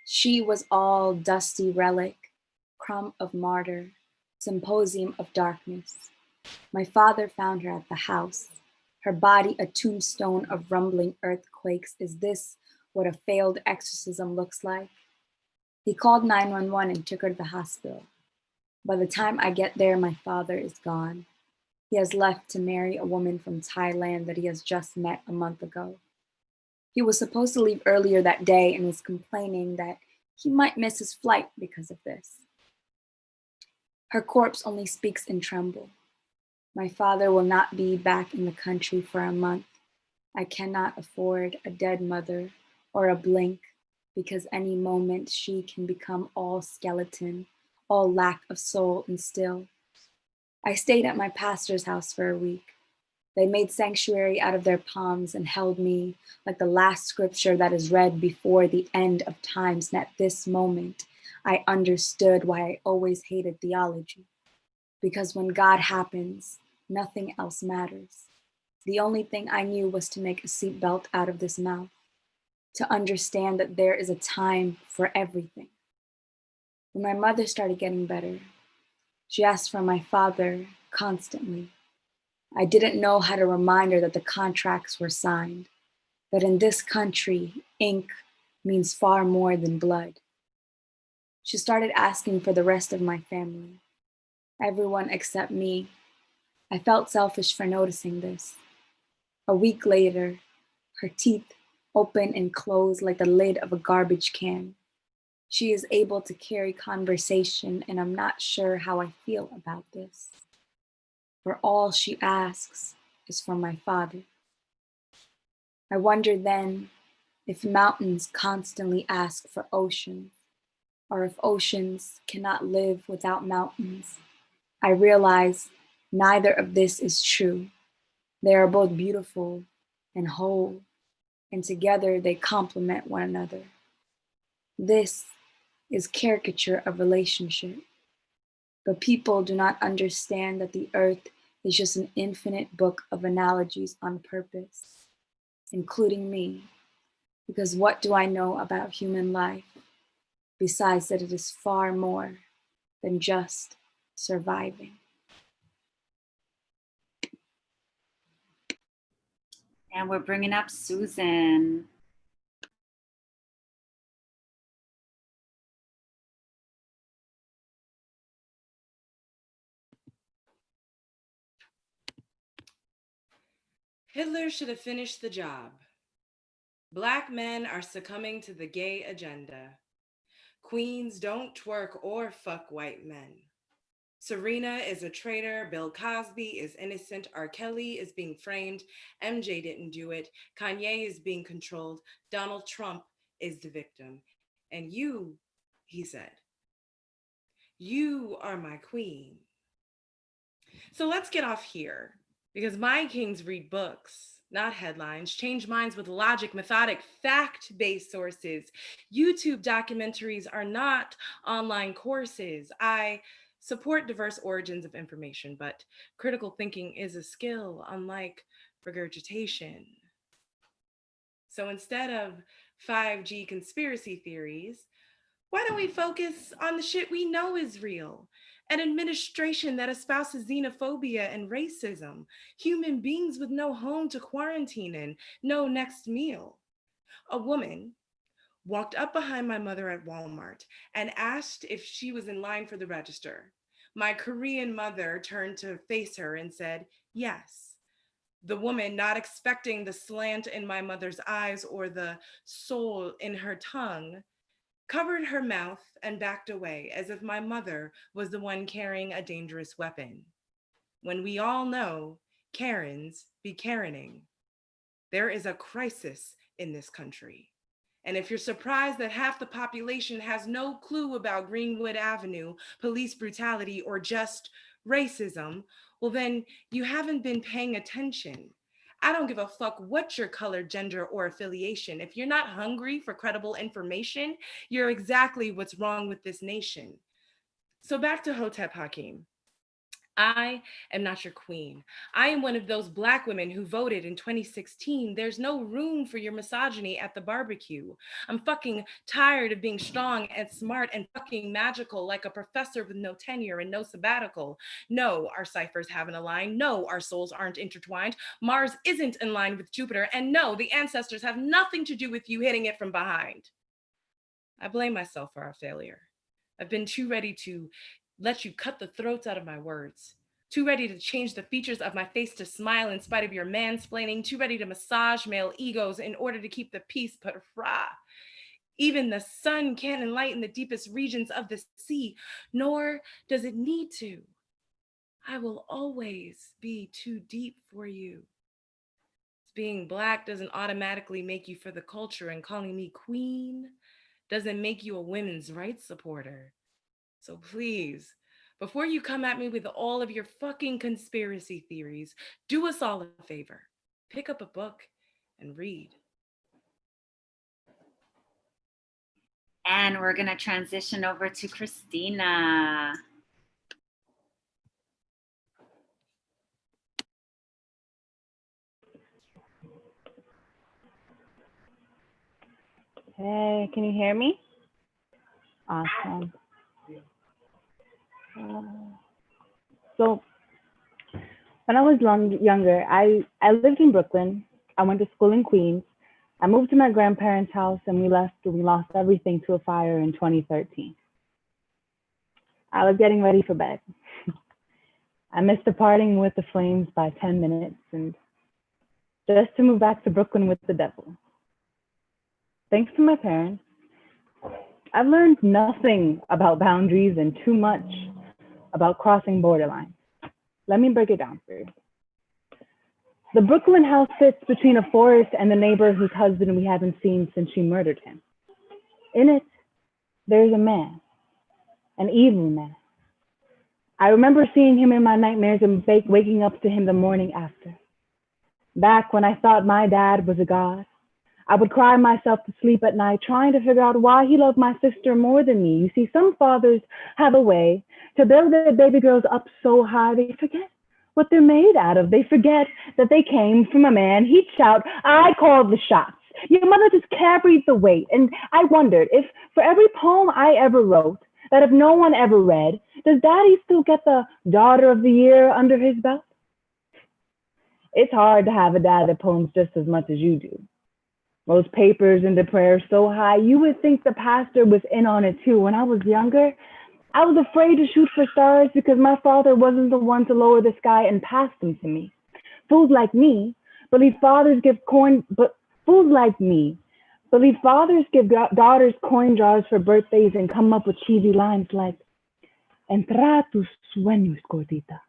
She was all dusty relic, crumb of martyr, symposium of darkness. My father found her at the house, her body a tombstone of rumbling earthquakes. Is this what a failed exorcism looks like? He called 911 and took her to the hospital. By the time I get there, my father is gone. He has left to marry a woman from Thailand that he has just met a month ago. He was supposed to leave earlier that day and was complaining that he might miss his flight because of this. Her corpse only speaks in tremble. My father will not be back in the country for a month. I cannot afford a dead mother or a blink, because any moment she can become all skeleton, all lack of soul and still. I stayed at my pastor's house for a week. They made sanctuary out of their palms and held me like the last scripture that is read before the end of times. And at this moment, I understood why I always hated theology. Because when God happens, nothing else matters. The only thing I knew was to make a seatbelt out of this mouth, to understand that there is a time for everything. When my mother started getting better, she asked for my father constantly. I didn't know how to remind her that the contracts were signed, that in this country, ink means far more than blood. She started asking for the rest of my family, everyone except me. I felt selfish for noticing this. A week later, her teeth open and close like the lid of a garbage can. She is able to carry conversation, and I'm not sure how I feel about this. For all she asks is for my father. I wonder then if mountains constantly ask for oceans, or if oceans cannot live without mountains. I realize neither of this is true. They are both beautiful and whole, and together they complement one another. This is caricature of relationship, but people do not understand that the earth is just an infinite book of analogies on purpose, including me, because what do I know about human life besides that it is far more than just surviving? And we're bringing up Susan. Hitler should have finished the job. Black men are succumbing to the gay agenda. Queens don't twerk or fuck white men. Serena is a traitor. Bill Cosby is innocent. R. Kelly is being framed. MJ didn't do it. Kanye is being controlled. Donald Trump is the victim. And you, he said, you are my queen. So let's get off here, because my kings read books, not headlines, change minds with logic, methodic, fact-based sources. YouTube documentaries are not online courses. I support diverse origins of information, but critical thinking is a skill, unlike regurgitation. So instead of 5G conspiracy theories, why don't we focus on the shit we know is real? An administration that espouses xenophobia and racism, human beings with no home to quarantine in, no next meal. A woman walked up behind my mother at Walmart and asked if she was in line for the register. My Korean mother turned to face her and said, yes. The woman, not expecting the slant in my mother's eyes or the soul in her tongue, covered her mouth and backed away as if my mother was the one carrying a dangerous weapon. When we all know Karens be Karening. There is a crisis in this country. And if you're surprised that half the population has no clue about Greenwood Avenue, police brutality, or just racism, well, then you haven't been paying attention. I don't give a fuck what your color, gender, or affiliation. If you're not hungry for credible information, you're exactly what's wrong with this nation. So back to Hotep Hakeem. I am not your queen. I am one of those Black women who voted in 2016. There's no room for your misogyny at the barbecue. I'm fucking tired of being strong and smart and fucking magical like a professor with no tenure and no sabbatical. No, our ciphers haven't aligned. No, our souls aren't intertwined. Mars isn't in line with Jupiter. And no, the ancestors have nothing to do with you hitting it from behind. I blame myself for our failure. I've been too ready to let you cut the throats out of my words. Too ready to change the features of my face to smile in spite of your mansplaining. Too ready to massage male egos in order to keep the peace, but rah. Even the sun can't enlighten the deepest regions of the sea, nor does it need to. I will always be too deep for you. Being Black doesn't automatically make you for the culture, and calling me queen doesn't make you a women's rights supporter. So please, Before you come at me with all of your fucking conspiracy theories, do us all a favor. Pick up a book and read. And we're going to transition over to Christina. Hey, can you hear me? Awesome. So when I was younger, I lived in Brooklyn. I went to school in Queens. I moved to my grandparents' house and we lost everything to a fire in 2013. I was getting ready for bed. I missed departing with the flames by 10 minutes and just to move back to Brooklyn with the devil. Thanks to my parents, I've learned nothing about boundaries and too much about crossing borderlines. Let me break it down for you. The Brooklyn house sits between a forest and the neighbor whose husband we haven't seen since she murdered him. In it, there's a man, an evil man. I remember seeing him in my nightmares and waking up to him the morning after. Back when I thought my dad was a god, I would cry myself to sleep at night trying to figure out why he loved my sister more than me. You see, some fathers have a way to build their baby girls up so high they forget what they're made out of. They forget that they came from a man. He'd shout, "I called the shots." Your mother just carried the weight. And I wondered if for every poem I ever wrote, that if no one ever read, does Daddy still get the Daughter of the Year under his belt? It's hard to have a dad that poems just as much as you do. Most papers and the prayers so high, you would think the pastor was in on it too. When I was younger, I was afraid to shoot for stars because my father wasn't the one to lower the sky and pass them to me. Fools like me believe fathers give daughters coin jars for birthdays and come up with cheesy lines like, "Entra tus sueños, gordita.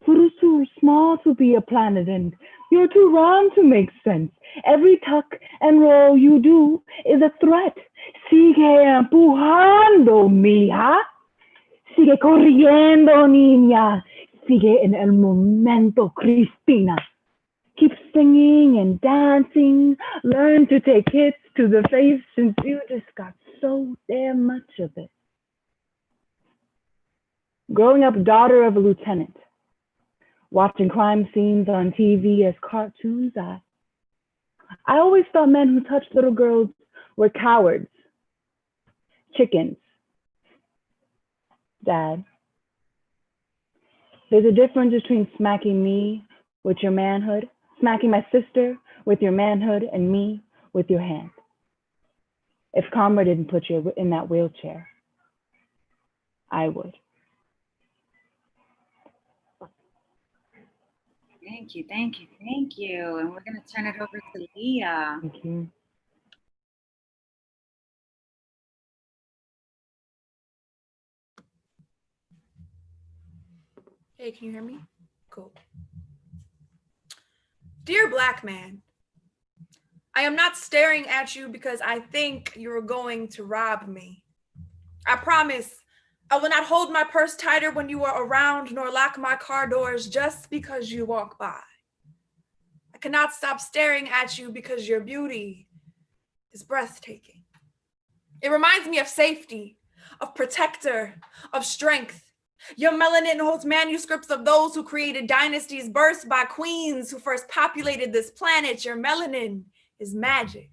You're too small to be a planet and you're too round to make sense. Every tuck and roll you do is a threat. Sigue empujando, mija. Sigue corriendo, niña. Sigue en el momento, Christina. Keep singing and dancing. Learn to take hits to the face since you just got so damn much of it." Growing up daughter of a lieutenant, watching crime scenes on TV as cartoons, I always thought men who touched little girls were cowards, chickens. Dad, there's a difference between smacking me with your manhood, smacking my sister with your manhood, and me with your hand. If Karma didn't put you in that wheelchair, I would. Thank you, thank you, thank you. And we're going to turn it over to Lea. Thank you. Hey, can you hear me? Cool. Dear Black man, I am not staring at you because I think you're going to rob me. I promise I will not hold my purse tighter when you are around nor lock my car doors just because you walk by. I cannot stop staring at you because your beauty is breathtaking. It reminds me of safety, of protector, of strength. Your melanin holds manuscripts of those who created dynasties birthed by queens who first populated this planet. Your melanin is magic.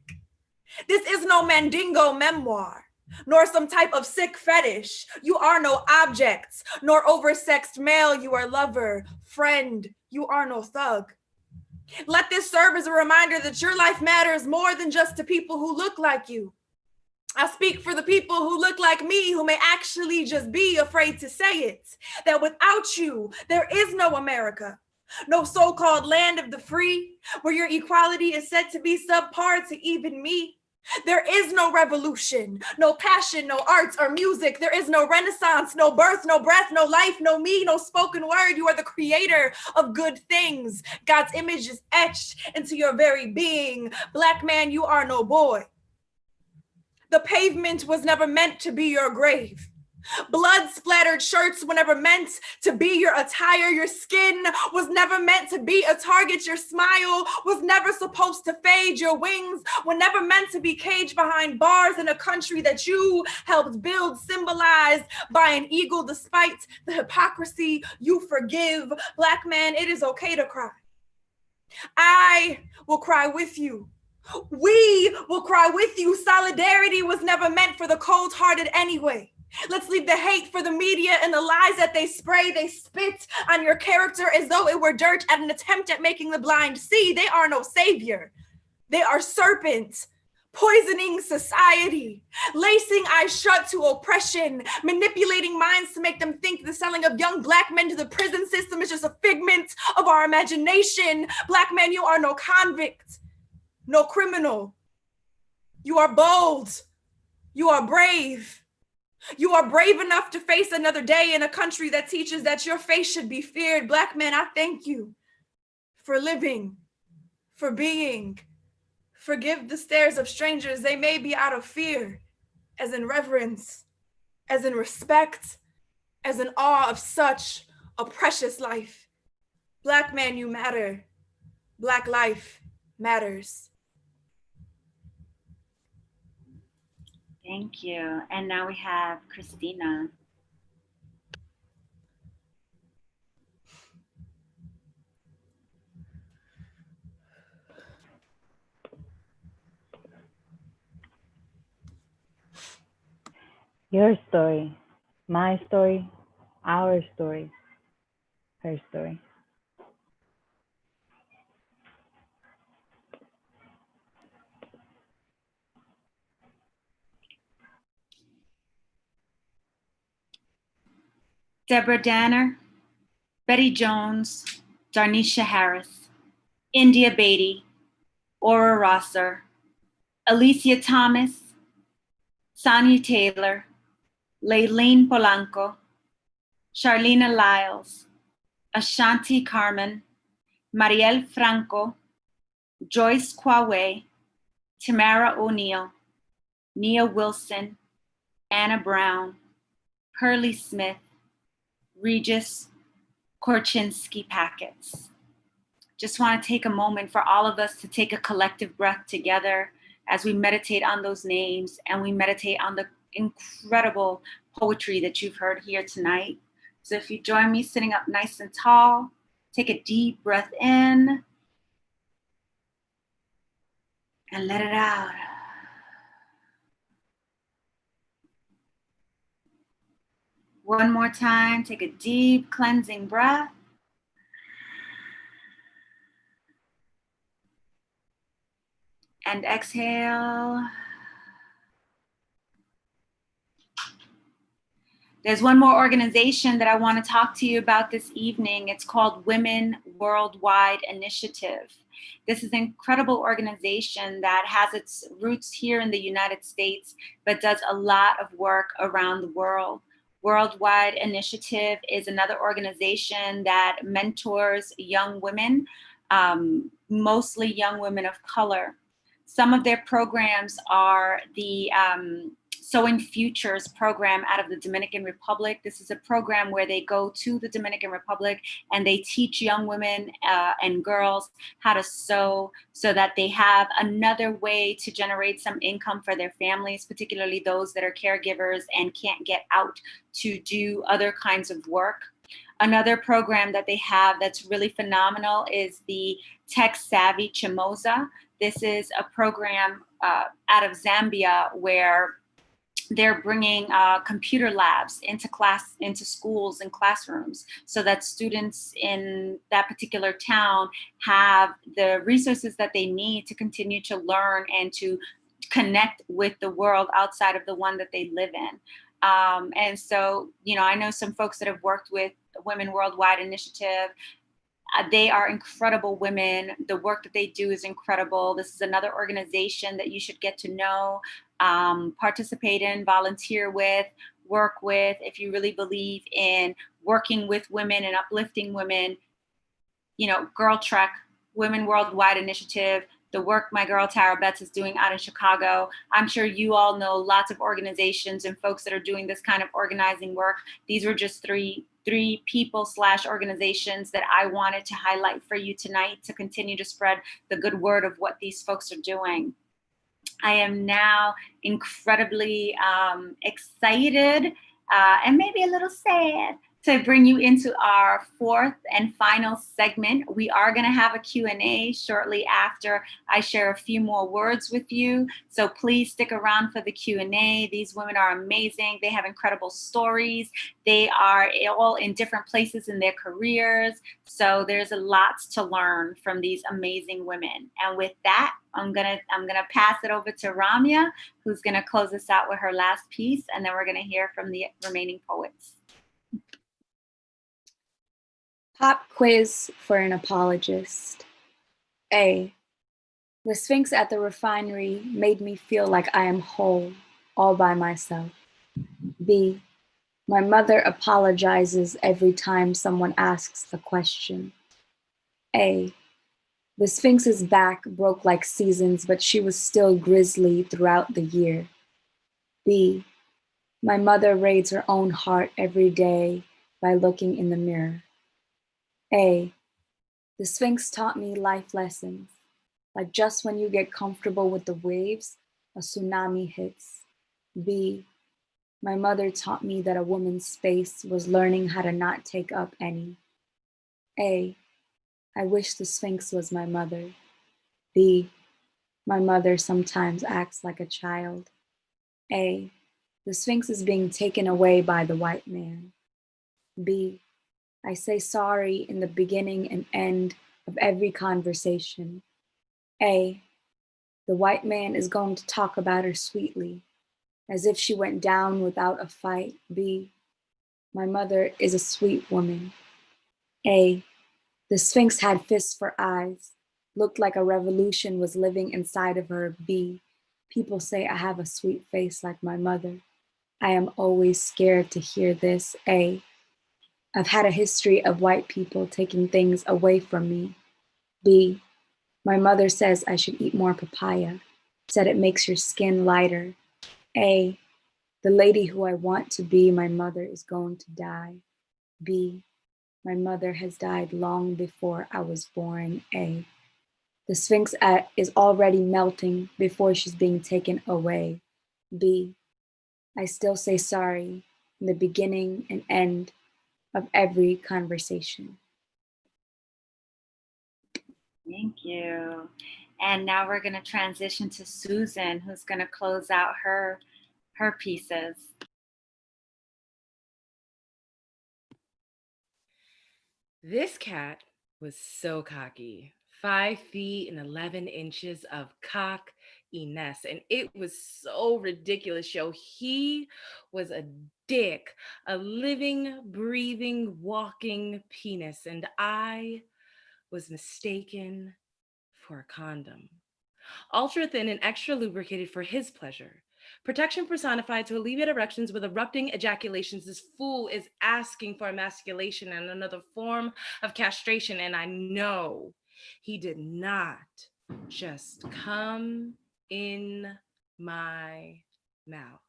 This is no Mandingo memoir, nor some type of sick fetish. You are no objects, nor oversexed male. You are lover, friend. You are no thug. Let this serve as a reminder that your life matters more than just to people who look like you. I speak for the people who look like me, who may actually just be afraid to say it, that without you, there is no America, no so-called land of the free, where your equality is said to be subpar to even me. There is no revolution, no passion, no arts or music. There is no renaissance, no birth, no breath, no life, no me, no spoken word. You are the creator of good things. God's image is etched into your very being. Black man, you are no boy. The pavement was never meant to be your grave. Blood-splattered shirts were never meant to be your attire. Your skin was never meant to be a target. Your smile was never supposed to fade. Your wings were never meant to be caged behind bars in a country that you helped build, symbolized by an eagle. Despite the hypocrisy, you forgive. Black man, it is okay to cry. I will cry with you. We will cry with you. Solidarity was never meant for the cold-hearted anyway. Let's leave the hate for the media and the lies that they spray. They spit on your character as though it were dirt at an attempt at making the blind see. They are no savior. They are serpents, poisoning society, lacing eyes shut to oppression, manipulating minds to make them think the selling of young Black men to the prison system is just a figment of our imagination. Black men, you are no convict, no criminal. You are bold. You are brave. You are brave enough to face another day in a country that teaches that your face should be feared. Black men, I thank you for living, for being. Forgive the stares of strangers. They may be out of fear, as in reverence, as in respect, as in awe of such a precious life. Black man, you matter. Black life matters. Thank you. And now we have Christina. Your story, my story, our story, her story. Deborah Danner, Betty Jones, Darnisha Harris, India Beatty, Aura Rosser, Alicia Thomas, Sonia Taylor, Laylene Polanco, Charlena Lyles, Ashanti Carmen, Marielle Franco, Joyce Kwawe, Tamara O'Neill, Nia Wilson, Anna Brown, Hurley Smith, Regis Korchinski Packets. Just want to take a moment for all of us to take a collective breath together as we meditate on those names and we meditate on the incredible poetry that you've heard here tonight. So if you join me sitting up nice and tall, take a deep breath in and let it out. One more time, take a deep cleansing breath. And exhale. There's one more organization that I want to talk to you about this evening. It's called Women Worldwide Initiative. This is an incredible organization that has its roots here in the United States, but does a lot of work around the world. Worldwide Initiative is another organization that mentors young women, mostly young women of color. Some of their programs are the Sowing Futures program out of the Dominican Republic. This is a program where they go to the Dominican Republic and they teach young women and girls how to sew so that they have another way to generate some income for their families, particularly those that are caregivers and can't get out to do other kinds of work. Another program that they have that's really phenomenal is the Tech Savvy Chimoza. This is a program out of Zambia where they're bringing computer labs into schools and classrooms so that students in that particular town have the resources that they need to continue to learn and to connect with the world outside of the one that they live in. And so, I know some folks that have worked with Women Worldwide Initiative. They are incredible women. The work that they do is incredible. This is another organization that you should get to know, participate in, volunteer with, work with. If you really believe in working with women and uplifting women, Girl Trek, Women Worldwide Initiative, the work my girl Tara Betts is doing out in Chicago. I'm sure you all know lots of organizations and folks that are doing this kind of organizing work. These were just three people / organizations that I wanted to highlight for you tonight to continue to spread the good word of what these folks are doing. I am now incredibly excited and maybe a little sad to bring you into our fourth and final segment. We are going to have a Q&A shortly after I share a few more words with you. So please stick around for the Q&A. These women are amazing. They have incredible stories. They are all in different places in their careers. So there's a lot to learn from these amazing women. And with that, I'm gonna pass it over to Ramya, who's gonna close us out with her last piece, and then we're gonna hear from the remaining poets. Pop quiz for an apologist. A. The Sphinx at the refinery made me feel like I am whole, all by myself. B. My mother apologizes every time someone asks a question. A. The Sphinx's back broke like seasons, but she was still grisly throughout the year. B. My mother raids her own heart every day by looking in the mirror. A. The Sphinx taught me life lessons, like just when you get comfortable with the waves, a tsunami hits. B. My mother taught me that a woman's space was learning how to not take up any. A. I wish the Sphinx was my mother. B. My mother sometimes acts like a child. A. The Sphinx is being taken away by the white man. B. I say sorry in the beginning and end of every conversation. A. The white man is going to talk about her sweetly, as if she went down without a fight. B. My mother is a sweet woman. A. The Sphinx had fists for eyes, looked like a revolution was living inside of her. B. People say I have a sweet face like my mother. I am always scared to hear this. A. I've had a history of white people taking things away from me. B. My mother says I should eat more papaya, said it makes your skin lighter. A. The lady who I want to be my mother is going to die. B. My mother has died long before I was born. A. The Sphinx is already melting before she's being taken away. B. I still say sorry in the beginning and end of every conversation. Thank you. And now we're going to transition to Susan, who's going to close out her pieces. This cat was so cocky. 5 feet and 11 inches of cockiness. And it was so ridiculous, yo. He was a dick, a living, breathing, walking penis. And I was mistaken for a condom. Ultra thin and extra lubricated for his pleasure. Protection personified to alleviate erections with erupting ejaculations. This fool is asking for emasculation and another form of castration. And I know he did not just come in my mouth.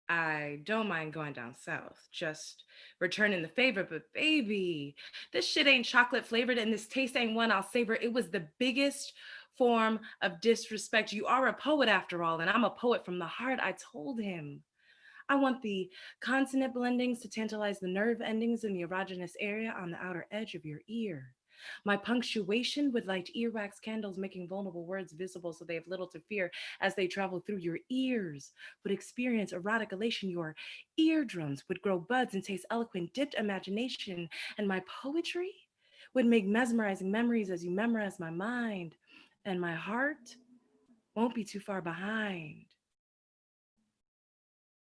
I don't mind going down south, just returning the favor, but baby, this shit ain't chocolate flavored and this taste ain't one I'll savor. It was the biggest form of disrespect. You are a poet after all, and I'm a poet from the heart, I told him. I want the consonant blendings to tantalize the nerve endings in the erogenous area on the outer edge of your ear. My punctuation would light earwax candles, making vulnerable words visible so they have little to fear as they travel through your ears. Would experience erotic elation, your eardrums would grow buds and taste eloquent, dipped imagination. And my poetry would make mesmerizing memories as you memorize my mind. And my heart won't be too far behind.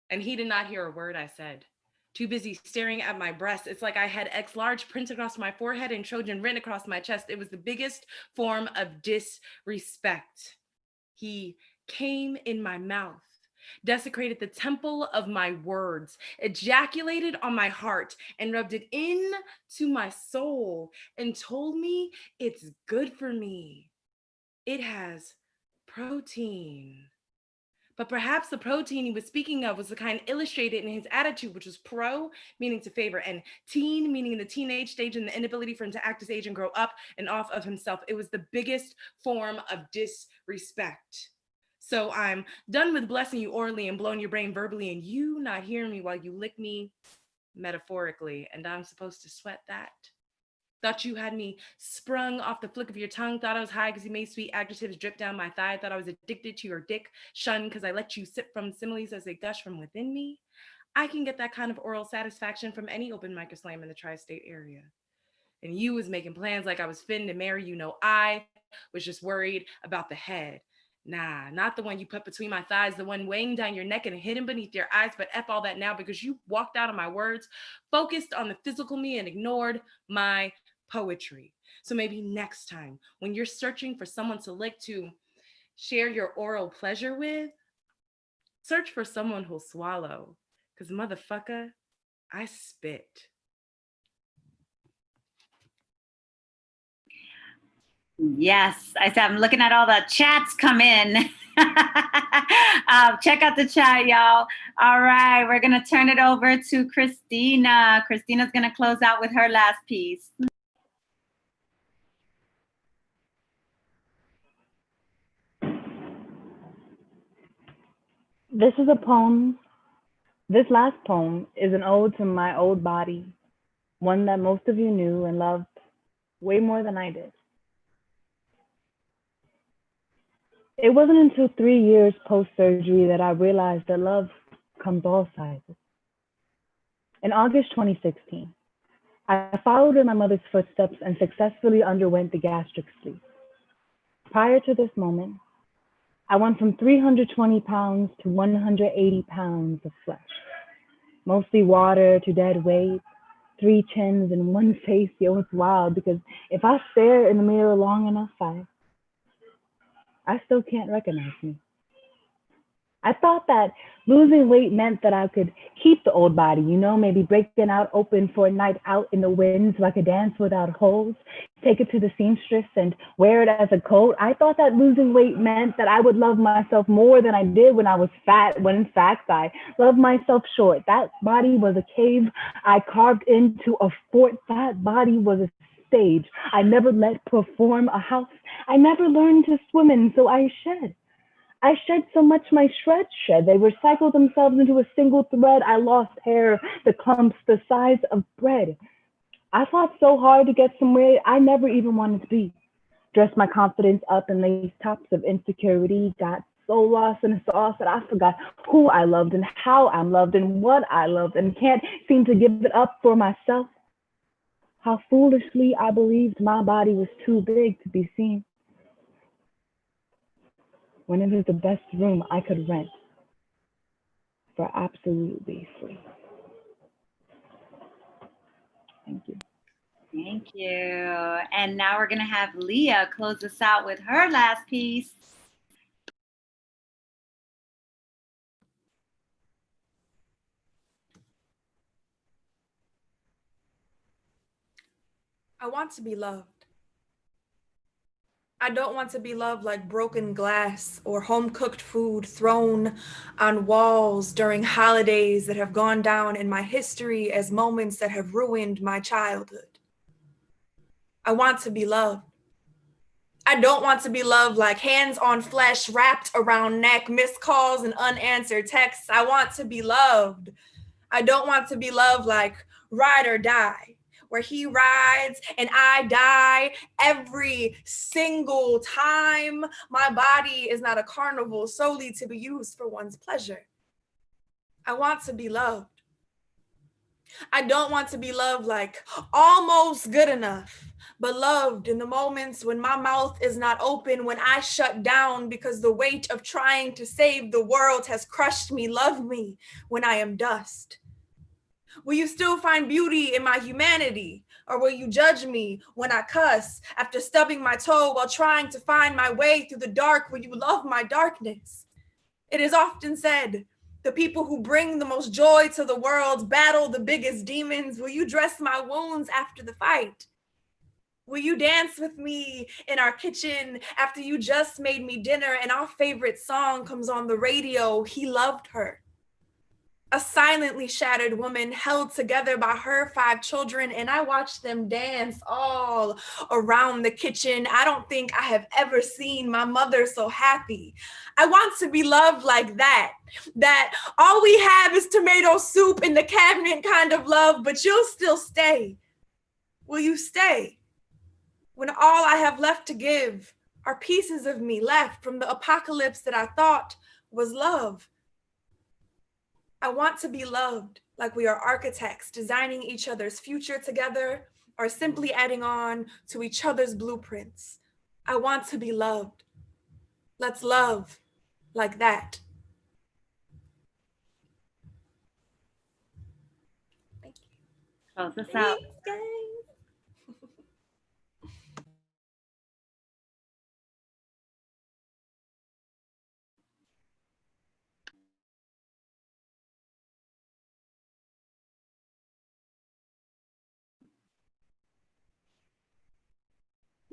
And he did not hear a word I said. Too busy staring at my breast. It's like I had X large printed across my forehead and Trojan written across my chest. It was the biggest form of disrespect. He came in my mouth, desecrated the temple of my words, ejaculated on my heart, and rubbed it into my soul and told me it's good for me. It has protein. But perhaps the protein he was speaking of was the kind illustrated in his attitude, which was pro, meaning to favor, and teen, meaning the teenage stage and the inability for him to act his age and grow up and off of himself. It was the biggest form of disrespect. So I'm done with blessing you orally and blowing your brain verbally and you not hearing me while you lick me metaphorically. And I'm supposed to sweat that. Thought you had me sprung off the flick of your tongue. Thought I was high because you made sweet adjectives drip down my thigh. Thought I was addicted to your dick. Shunned because I let you sip from similes as they gush from within me. I can get that kind of oral satisfaction from any open mic or slam in the tri-state area. And you was making plans like I was fitting to marry you. No, I was just worried about the head. Nah, not the one you put between my thighs, the one weighing down your neck and hidden beneath your eyes. But F all that now because you walked out of my words, focused on the physical me and ignored my poetry. So maybe next time when you're searching for someone to lick to share your oral pleasure with, search for someone who'll swallow. Because motherfucker, I spit. Yes, I said I'm looking at all the chats come in. Check out the chat, y'all. All right, we're gonna turn it over to Christina. Christina's gonna close out with her last piece. This is a poem. This last poem is an ode to my old body, one that most of you knew and loved way more than I did. It wasn't until 3 years post-surgery that I realized that love comes all sizes. In August 2016, I followed in my mother's footsteps and successfully underwent the gastric sleeve. Prior to this moment, I went from 320 pounds to 180 pounds of flesh, mostly water to dead weight, 3 chins and 1 face. Yo, it's wild because if I stare in the mirror long enough, I still can't recognize me. I thought that losing weight meant that I could keep the old body, maybe breaking out open for a night out in the wind so I could dance without holes, take it to the seamstress and wear it as a coat. I thought that losing weight meant that I would love myself more than I did when I was fat, when in fact I loved myself short. That body was a cave I carved into a fort. That body was a stage I never let perform a house I never learned to swim in, so I shed so much my shreds shed. They recycled themselves into a single thread. I lost hair, the clumps the size of bread. I fought so hard to get somewhere I never even wanted to be. Dressed my confidence up in lace tops of insecurity. Got so lost in the sauce that I forgot who I loved and how I'm loved and what I loved and can't seem to give it up for myself. How foolishly I believed my body was too big to be seen, when it was the best room I could rent for absolutely free. Thank you. Thank you. And now we're gonna have Lea close us out with her last piece. I want to be loved. I don't want to be loved like broken glass or home-cooked food thrown on walls during holidays that have gone down in my history as moments that have ruined my childhood. I want to be loved. I don't want to be loved like hands on flesh wrapped around neck, missed calls and unanswered texts. I want to be loved. I don't want to be loved like ride or die, where he rides and I die every single time. My body is not a carnival solely to be used for one's pleasure. I want to be loved. I don't want to be loved like almost good enough, but loved in the moments when my mouth is not open, when I shut down because the weight of trying to save the world has crushed me. Love me when I am dust. Will you still find beauty in my humanity? Or will you judge me when I cuss after stubbing my toe while trying to find my way through the dark? Will you love my darkness? It is often said, the people who bring the most joy to the world battle the biggest demons. Will you dress my wounds after the fight? Will you dance with me in our kitchen after you just made me dinner and our favorite song comes on the radio? He loved her. A silently shattered woman held together by her 5 children, and I watched them dance all around the kitchen. I don't think I have ever seen my mother so happy. I want to be loved like that all we have is tomato soup in the cabinet kind of love, but you'll still stay. Will you stay? When all I have left to give are pieces of me left from the apocalypse that I thought was love. I want to be loved like we are architects designing each other's future together or simply adding on to each other's blueprints. I want to be loved. Let's love like that. Thank you. Close this out.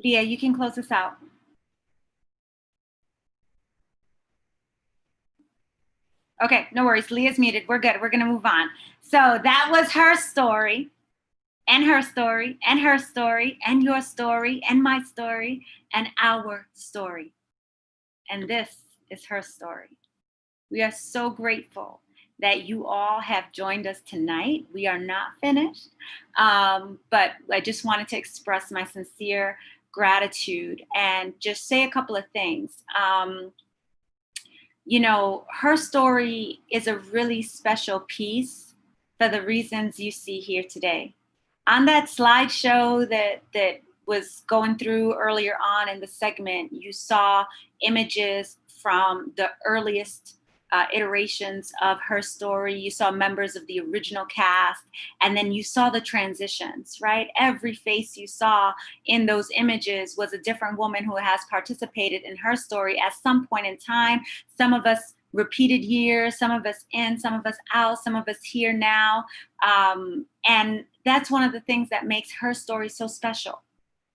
Lea, you can close this out. Okay, no worries. Leah's muted. We're good. We're going to move on. So that was her story, and her story, and her story, and your story, and my story, and our story. And this is her story. We are so grateful that you all have joined us tonight. We are not finished, but I just wanted to express my sincere gratitude and just say a couple of things. You know, her story is a really special piece for the reasons you see here today. On that slideshow that was going through earlier on in the segment, you saw images from the earliest iterations of her story. You saw members of the original cast, and then you saw the transitions, right? Every face you saw in those images was a different woman who has participated in her story at some point in time. Some of us repeated years, some of us in, some of us out, some of us here now. And that's one of the things that makes her story so special,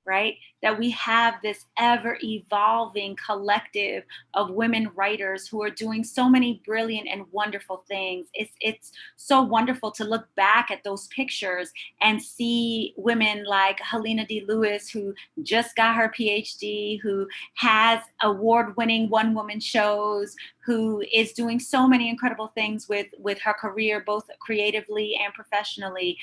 right? That we have this ever evolving collective of women writers who are doing so many brilliant and wonderful things. It's so wonderful to look back at those pictures and see women like Helena D. Lewis, who just got her PhD, who has award-winning one-woman shows, who is doing so many incredible things with her career, both creatively and professionally.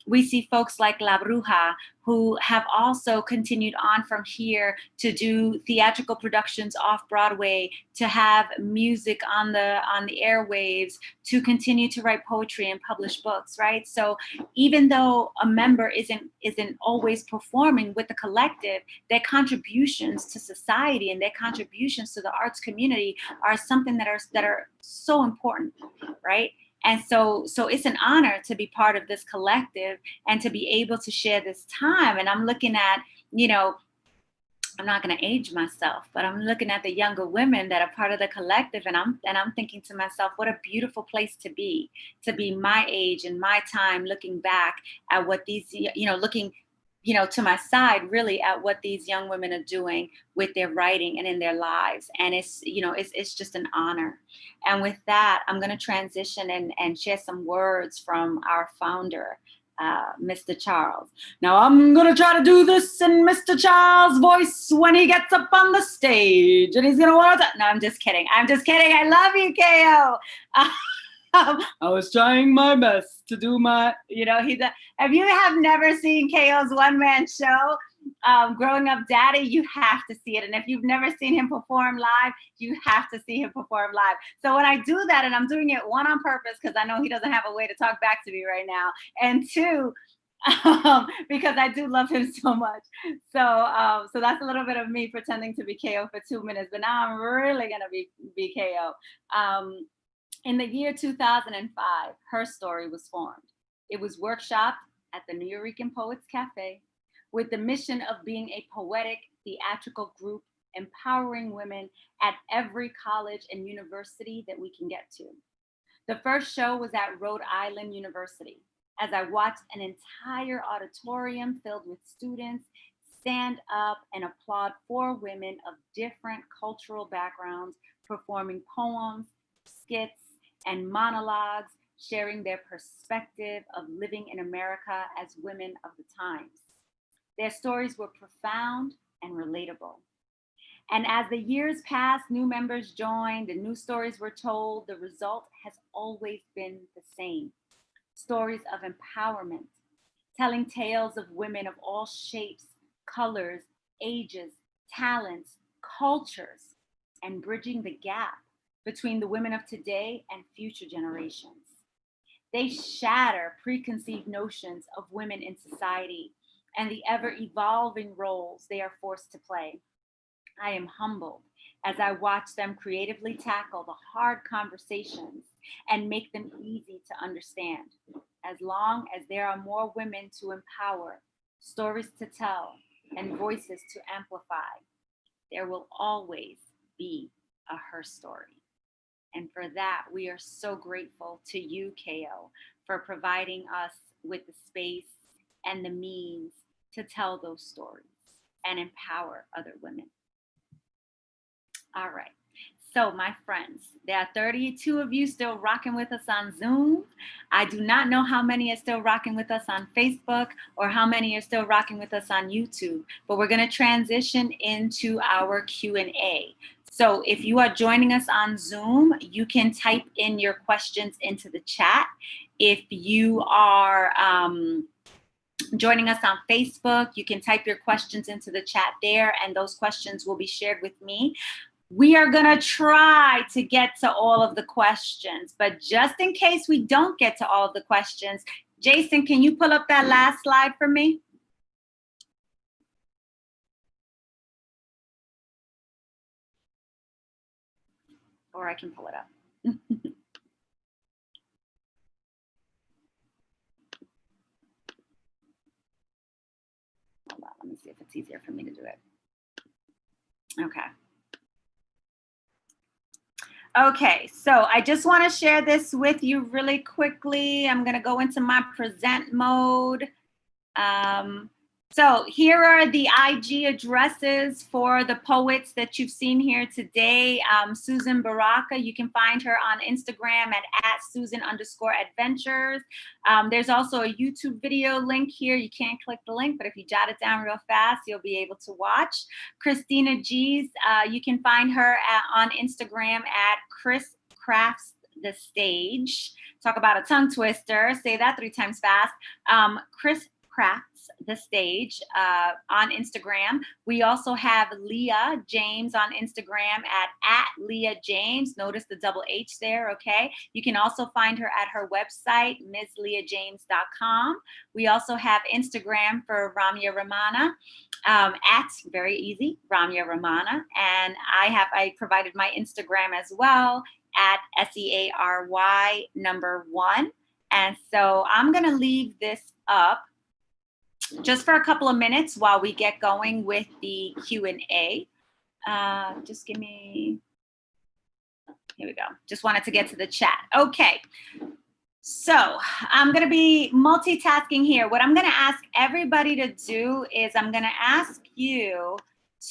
We see folks like La Bruja, who have also continued on from here to do theatrical productions off Broadway, to have music on the airwaves, to continue to write poetry and publish books, right? So even though a member isn't always performing with the collective, their contributions to society and their contributions to the arts community are something that are so important, right? And so it's an honor to be part of this collective and to be able to share this time. And I'm looking at, you know, I'm not going to age myself, but I'm looking at the younger women that are part of the collective, and I'm thinking to myself, what a beautiful place to be my age and my time, looking back at what these, you know, looking, you know, to my side, really at what these young women are doing with their writing and in their lives. And it's, you know, it's just an honor. And with that, I'm going to transition and share some words from our founder, Mr. Charles. Now I'm going to try to do this in Mr. Charles' voice when he gets up on the stage, and he's going to want to, no, I'm just kidding. I love you, K.O. I was trying my best to do my, you know, if you have never seen K.O.'s one-man show, Growing Up Daddy, you have to see it. And if you've never seen him perform live, you have to see him perform live. So when I do that, and I'm doing it, one, on purpose, because I know he doesn't have a way to talk back to me right now, and two, because I do love him so much. So that's a little bit of me pretending to be K.O. for 2 minutes, but now I'm really gonna be K.O. In the year 2005, her story was formed. It was workshopped at the Nuyorican Poets Cafe with the mission of being a poetic, theatrical group empowering women at every college and university that we can get to. The first show was at Rhode Island University, as I watched an entire auditorium filled with students stand up and applaud 4 women of different cultural backgrounds performing poems, skits, and monologues, sharing their perspective of living in America as women of the times. Their stories were profound and relatable. And as the years passed, new members joined, and new stories were told. The result has always been the same. Stories of empowerment, telling tales of women of all shapes, colors, ages, talents, cultures, and bridging the gap between the women of today and future generations. They shatter preconceived notions of women in society and the ever-evolving roles they are forced to play. I am humbled as I watch them creatively tackle the hard conversations and make them easy to understand. As long as there are more women to empower, stories to tell, and voices to amplify, there will always be a her story. And for that, we are so grateful to you, KO, for providing us with the space and the means to tell those stories and empower other women. All right. So my friends, there are 32 of you still rocking with us on Zoom. I do not know how many are still rocking with us on Facebook or how many are still rocking with us on YouTube, but we're going to transition into our Q&A. So if you are joining us on Zoom, you can type in your questions into the chat. If you are joining us on Facebook, you can type your questions into the chat there, and those questions will be shared with me. We are going to try to get to all of the questions, but just in case we don't get to all of the questions, Jason, can you pull up that last slide for me? Or I can pull it up. Hold on, let me see if it's easier for me to do it. Okay. Okay, so I just want to share this with you really quickly. I'm going to go into my present mode. So here are the IG addresses for the poets that you've seen here today. Susan Baraka, you can find her on Instagram at Susan_adventures. There's also a YouTube video link here. You can't click the link, but if you jot it down real fast, you'll be able to watch. Christina G's, you can find her on Instagram at Chris Crafts the Stage. Talk about a tongue twister. Say that 3 times fast. Chris Crafts the Stage on Instagram. We also have Lea James on Instagram at Lea James. Notice the double H there, okay? You can also find her at her website, MsLeaJames.com. We also have Instagram for Rami Ramona, at, very easy, Rami Ramona. And I provided my Instagram as well at SEARY1. And so I'm gonna leave this up just for a couple of minutes while we get going with the Q&A. Just give me, here we go. Just wanted to get to the chat. Okay, so I'm gonna be multitasking here. What I'm gonna ask everybody to do is I'm gonna ask you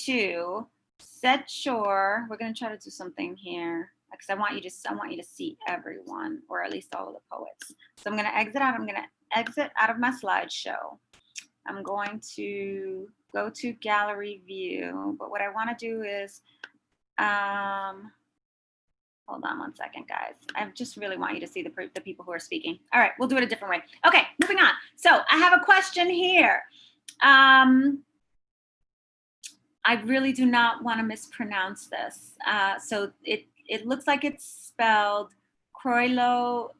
to set your, we're gonna try to do something here because I want you to see everyone, or at least all of the poets. So I'm gonna exit out of my slideshow. I'm going to go to gallery view, but what I want to do is, hold on one second, guys. I just really want you to see the people who are speaking. All right, we'll do it a different way. Okay, moving on. So I have a question here. I really do not want to mispronounce this. So it looks like it's spelled Kroilo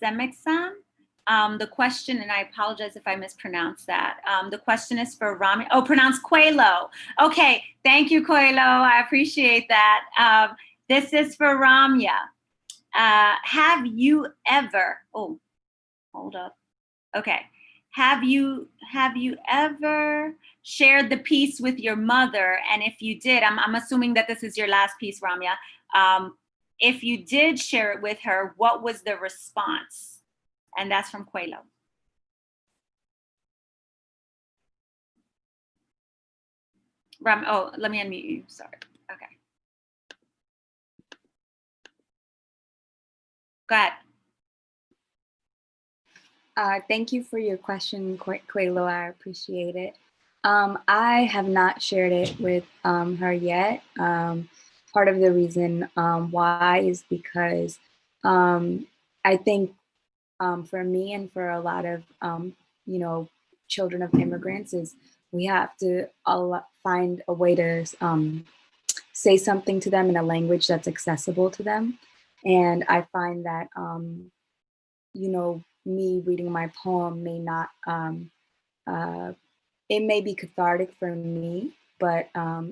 Semixam. The question, and I apologize if I mispronounce that. The question is for Rami. Oh, pronounced Quelo. Okay, thank you, Quelo. I appreciate that. This is for Ramya. Have you ever? Oh, hold up. Okay. Have you ever shared the piece with your mother? And if you did, I'm assuming that this is your last piece, Ramya. If you did share it with her, what was the response? And that's from Quelo. Oh, let me unmute you. Sorry. Okay. Go ahead. Thank you for your question, Quelo. I appreciate it. I have not shared it with her yet. Part of the reason why is because I think for me and for a lot of children of immigrants is we have to find a way to say something to them in a language that's accessible to them. And I find that me reading my poem may not it may be cathartic for me, but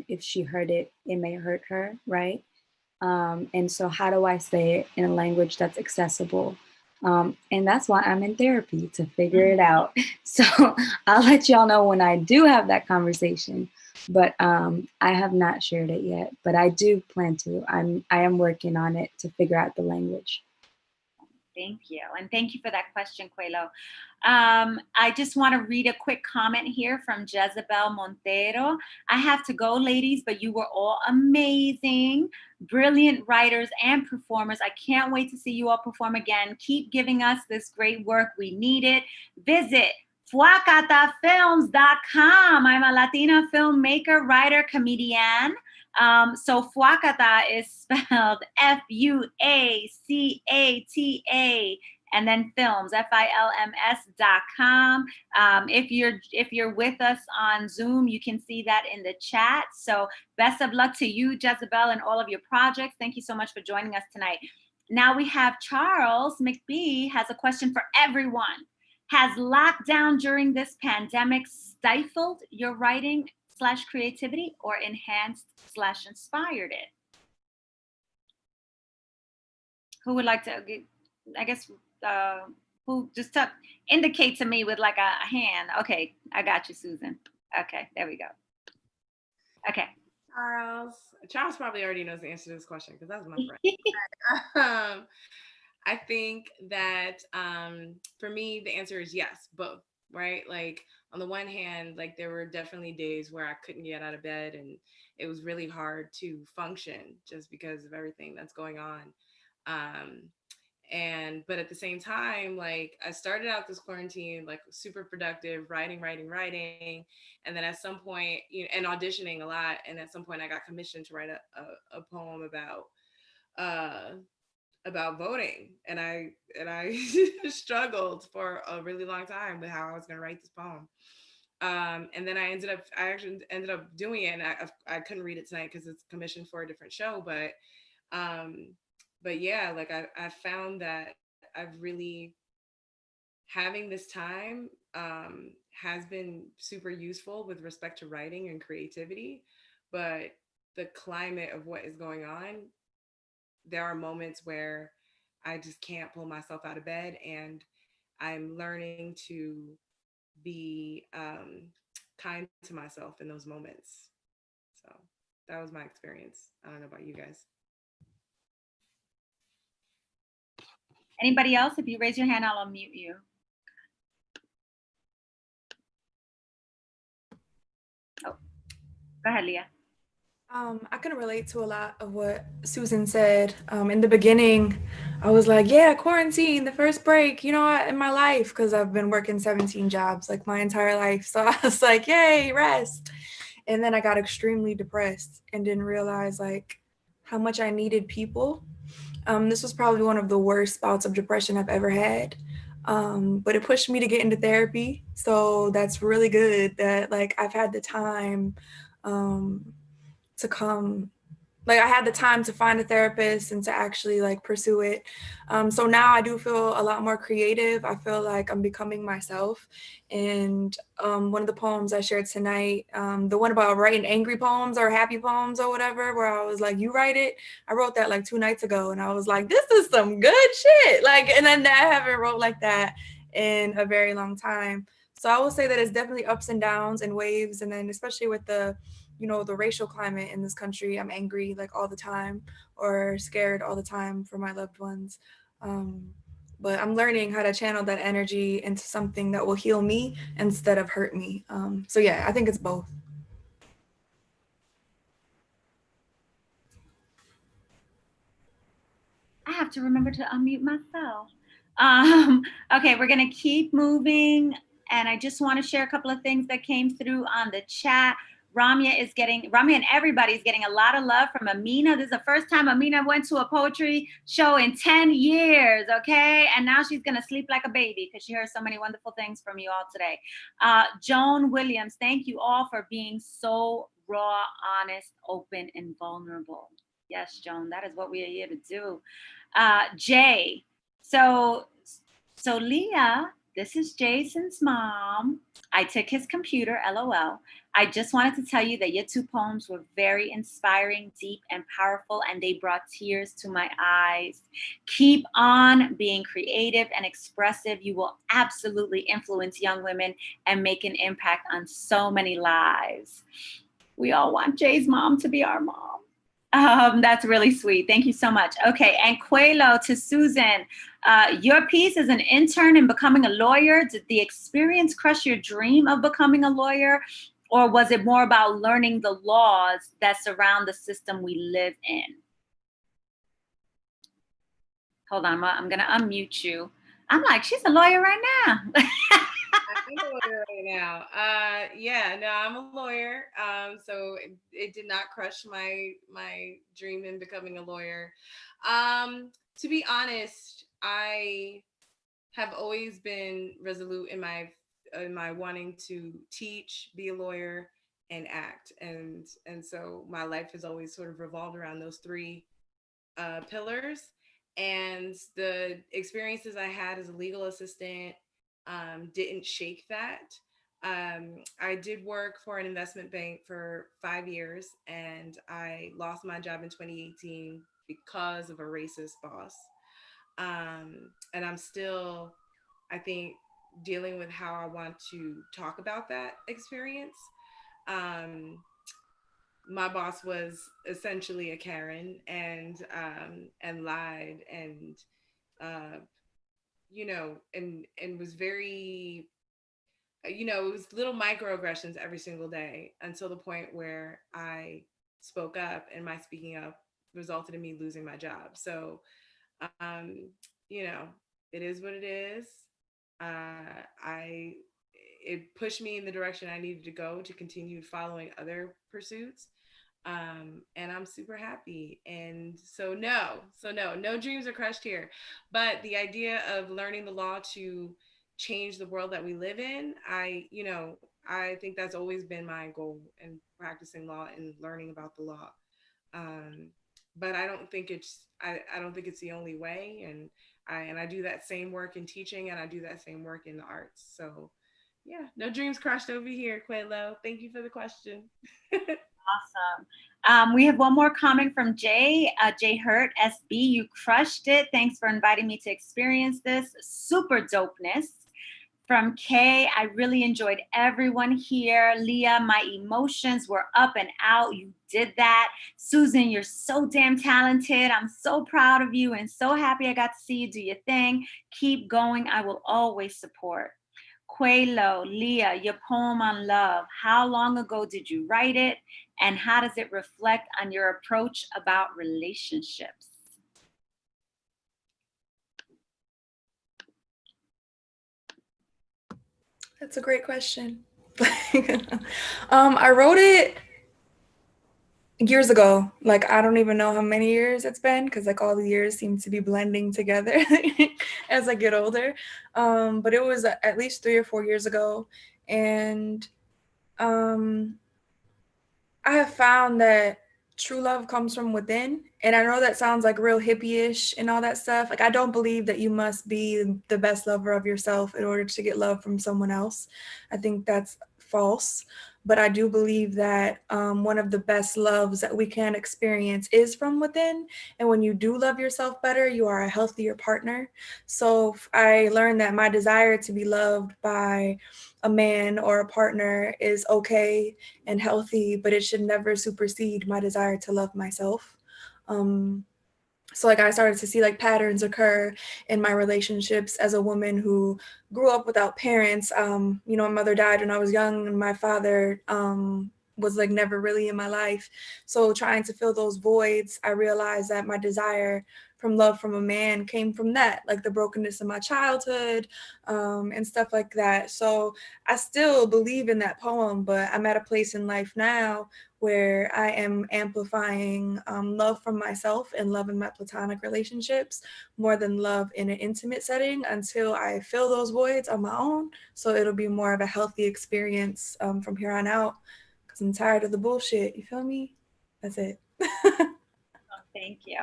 if she heard it, it may hurt her, right? And so how do I say it in a language that's accessible? And that's why I'm in therapy, to figure it out. So I'll let y'all know when I do have that conversation, but I have not shared it yet, but I do plan to. I am working on it to figure out the language. Thank you. And thank you for that question, Quelo. I just want to read a quick comment here from Jezebel Montero. I have to go, ladies, but you were all amazing, brilliant writers and performers. I can't wait to see you all perform again. Keep giving us this great work. We need it. Visit fuacatafilms.com. I'm a Latina filmmaker, writer, comedian. So Fuacata is spelled Fuacata, and then films, FILMS.com. If you're with us on Zoom, you can see that in the chat. So best of luck to you, Jezebel, and all of your projects. Thank you so much for joining us tonight. Now we have Charles McBee has a question for everyone. Has lockdown during this pandemic stifled your writing / creativity or enhanced / inspired it? Who would like to, I guess, who just indicate to me with like a hand? Okay, I got you, Susan. Okay, there we go. Okay. Charles probably already knows the answer to this question because that's my friend. I think that for me, the answer is yes, both, right? Like on the one hand, like there were definitely days where I couldn't get out of bed and it was really hard to function just because of everything that's going on. But at the same time, like I started out this quarantine, like super productive, writing. And then at some point, and auditioning a lot. And at some point I got commissioned to write a poem about voting, and I struggled for a really long time with how I was going to write this poem. And then I actually ended up doing it, and I couldn't read it tonight because it's commissioned for a different show. But yeah, like I found that I've really having this time has been super useful with respect to writing and creativity. But the climate of what is going on, there are moments where I just can't pull myself out of bed, and I'm learning to be kind to myself in those moments. So that was my experience. I don't know about you guys. Anybody else? If you raise your hand, I'll unmute you. Oh, go ahead, Lea. I can relate to a lot of what Susan said. In the beginning, I was like, yeah, quarantine, the first break, in my life, because I've been working 17 jobs like my entire life. So I was like, yay, rest. And then I got extremely depressed and didn't realize like how much I needed people. This was probably one of the worst bouts of depression I've ever had. But it pushed me to get into therapy. So that's really good that like I've had the time to come, like I had the time to find a therapist and to actually like pursue it. So now I do feel a lot more creative. I feel like I'm becoming myself. And one of the poems I shared tonight, the one about writing angry poems or happy poems or whatever, where I was like, you write it. I wrote that like 2 nights ago and I was like, this is some good shit. Like, and then I haven't wrote like that in a very long time. So I will say that it's definitely ups and downs and waves. And then especially with the racial climate in this country, I'm angry like all the time or scared all the time for my loved ones. But I'm learning how to channel that energy into something that will heal me instead of hurt me. So yeah, I think it's both. I have to remember to unmute myself. Okay, we're gonna keep moving. And I just want to share a couple of things that came through on the chat. Ramya and everybody's getting a lot of love from Amina. This is the first time Amina went to a poetry show in 10 years, okay? And now she's gonna sleep like a baby because she heard so many wonderful things from you all today. Joan Williams, thank you all for being so raw, honest, open, and vulnerable. Yes, Joan, that is what we are here to do. Jay, so Lea, this is Jason's mom. I took his computer, LOL. I just wanted to tell you that your 2 poems were very inspiring, deep, and powerful, and they brought tears to my eyes. Keep on being creative and expressive. You will absolutely influence young women and make an impact on so many lives. We all want Jay's mom to be our mom. That's really sweet. Thank you so much. Okay, and Quelo to Susan. Your piece as an intern in becoming a lawyer, did the experience crush your dream of becoming a lawyer? Or was it more about learning the laws that surround the system we live in? Hold on, I'm gonna unmute you. I'm like, she's a lawyer right now. I'm a lawyer right now. Yeah, no, I'm a lawyer. So it did not crush my dream in becoming a lawyer. To be honest, I have always been resolute in my wanting to teach, be a lawyer, and act, and so my life has always sort of revolved around those 3 pillars. And the experiences I had as a legal assistant didn't shake that. I did work for an investment bank for 5 years, and I lost my job in 2018 because of a racist boss. And I'm still, I think, dealing with how I want to talk about that experience. My boss was essentially a Karen, and lied, and and was very, it was little microaggressions every single day, until the point where I spoke up, and my speaking up resulted in me losing my job. So um, it is what it is. I It pushed me in the direction I needed to go to continue following other pursuits. And I'm super happy. And no dreams are crushed here. But the idea of learning the law to change the world that we live in, I think that's always been my goal in practicing law and learning about the law. But I don't think I don't think it's the only way. And I do that same work in teaching, and I do that same work in the arts. So yeah, no dreams crushed over here, Quelo. Thank you for the question. Awesome. We have one more comment from Jay. Jay Hurt, SB, you crushed it. Thanks for inviting me to experience this. Super dopeness. From Kay, I really enjoyed everyone here. Lea, my emotions were up and out. You did that. Susan, you're so damn talented. I'm so proud of you and so happy I got to see you do your thing. Keep going. I will always support. Quelo, Lea, your poem on love. How long ago did you write it? And how does it reflect on your approach about relationships? That's a great question. I wrote it years ago. Like, I don't even know how many years it's been, because like all the years seem to be blending together as I get older. But it was at least 3 or 4 years ago. And I have found that true love comes from within. And I know that sounds like real hippie-ish and all that stuff. Like, I don't believe that you must be the best lover of yourself in order to get love from someone else. I think that's false. But I do believe that one of the best loves that we can experience is from within. And when you do love yourself better, you are a healthier partner. So I learned that my desire to be loved by a man or a partner is okay and healthy, but it should never supersede my desire to love myself. So like I started to see like patterns occur in my relationships as a woman who grew up without parents. My mother died when I was young, and my father was like never really in my life. So trying to fill those voids, I realized that my desire from love from a man came from that, like the brokenness of my childhood, and stuff like that. So I still believe in that poem, but I'm at a place in life now where I am amplifying love from myself and love in my platonic relationships more than love in an intimate setting until I fill those voids on my own. So it'll be more of a healthy experience from here on out, because I'm tired of the bullshit. You feel me? That's it. Thank you.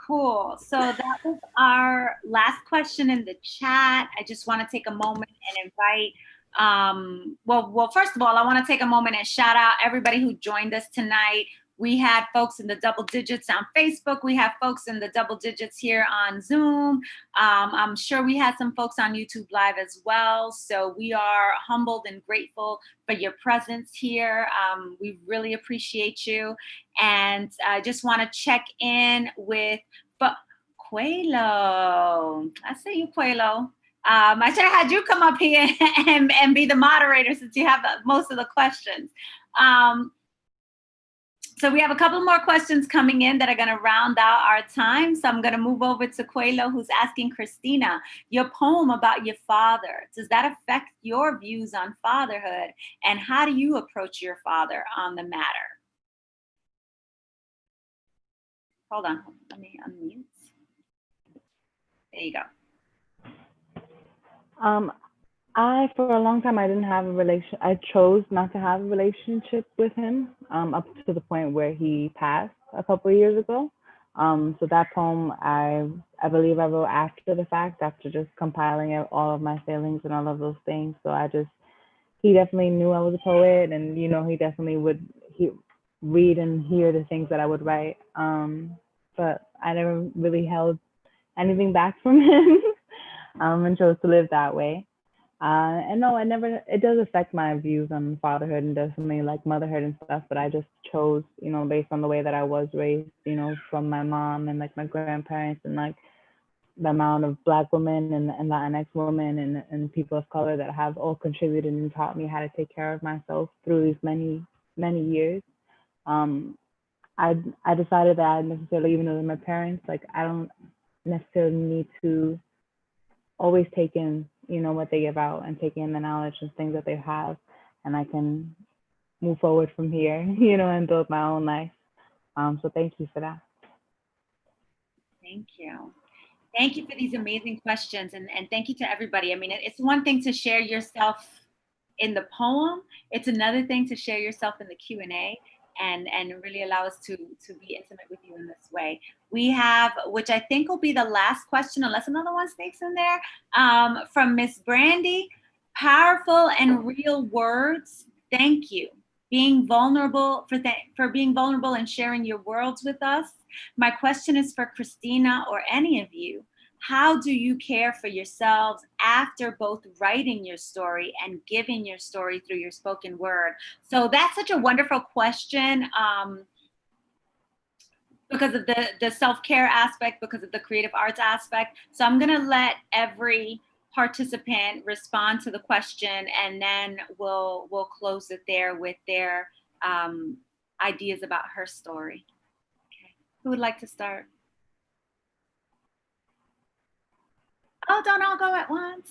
Cool. So that was our last question in the chat. I just want to take a moment and invite, well, first of all, I want to take a moment and shout out everybody who joined us tonight. We had folks in the double digits on Facebook. We have folks in the double digits here on Zoom. I'm sure we had some folks on YouTube Live as well. So we are humbled and grateful for your presence here. We really appreciate you. And I just want to check in with Quelo. I see you, Quelo. I should have had you come up here and be the moderator since you have most of the questions. So we have a couple more questions coming in that are going to round out our time. So I'm going to move over to Quelo, who's asking Christina, your poem about your father, does that affect your views on fatherhood? And how do you approach your father on the matter? Hold on, let me unmute. There you go. For a long time, I didn't have a relation. I chose not to have a relationship with him up to the point where he passed a couple of years ago. So that poem, I believe I wrote after the fact, after just compiling all of my feelings and all of those things. So he definitely knew I was a poet, and he definitely would read and hear the things that I would write. But I never really held anything back from him and chose to live that way. And no, it does affect my views on fatherhood and definitely like motherhood and stuff, but I just chose, based on the way that I was raised, from my mom and like my grandparents and like the amount of Black women and Latinx women and people of color that have all contributed and taught me how to take care of myself through these many, many years. I decided that I necessarily, even though they're my parents, like I don't necessarily need to always take in, what they give out and take in the knowledge and things that they have, and I can move forward from here, and build my own life. So thank you for that. Thank you. Thank you for these amazing questions, and thank you to everybody. I mean, it's one thing to share yourself in the poem. It's another thing to share yourself in the Q&A and really allow us to be intimate with you in this way. We have, which I think will be the last question, unless another one sneaks in there, from Miss Brandy. Powerful and real words. Thank you. Being vulnerable, for being vulnerable and sharing your worlds with us. My question is for Christina or any of you. How do you care for yourselves after both writing your story and giving your story through your spoken word? So that's such a wonderful question because of the self-care aspect, because of the creative arts aspect. So I'm gonna let every participant respond to the question, and then we'll close it there with their ideas about her story. Okay. Who would like to start? Oh, don't all go at once.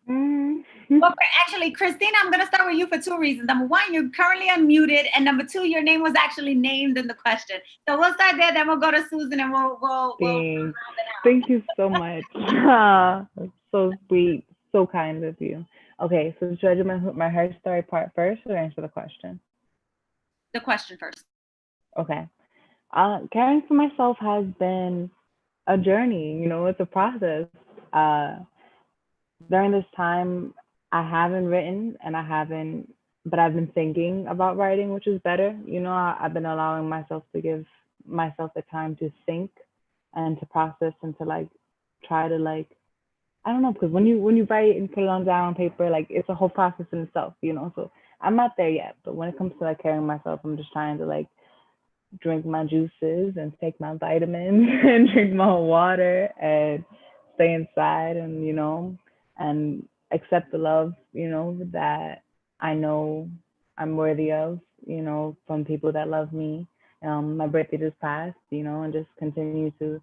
Well, actually, Christina, I'm going to start with you for two reasons. Number one, you're currently unmuted, and number two, your name was actually named in the question. So we'll start there, then we'll go to Susan, and we'll Thank you so much. So sweet, so kind of you. Okay, so should I do my her story part first or answer the question? The question first. Okay. Caring for myself has been a journey, it's a process. During this time, I haven't written but I've been thinking about writing, which is better. I've been allowing myself to give myself the time to think and to process and to like try to like, I don't know, because when you write and put it down on paper, like it's a whole process in itself, so I'm not there yet. But when it comes to like caring myself, I'm just trying to like drink my juices and take my vitamins and drink my water and stay inside and and accept the love that I know I'm worthy of, you know, from people that love me. My birthday just passed, you know, and just continue to,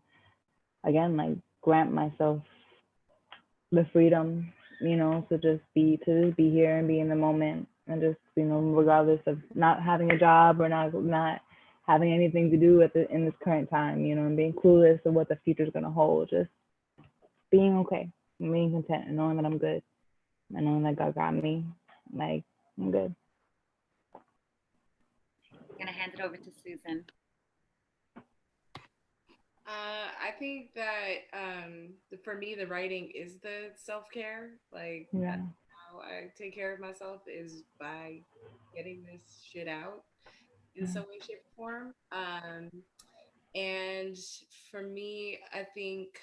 again, like grant myself the freedom, you know, to just be here and be in the moment, and just, you know, regardless of not having a job or not having anything to do at in this current time, you know, and being clueless of what the future is gonna hold, just being okay, and being content, and knowing that I'm good, and knowing that God got me, like I'm good. I'm gonna hand it over to Susan. I think that for me, the writing is the self-care. Like, Yeah. that's how I take care of myself is by getting this shit out in some way, shape, or form. And for me, I think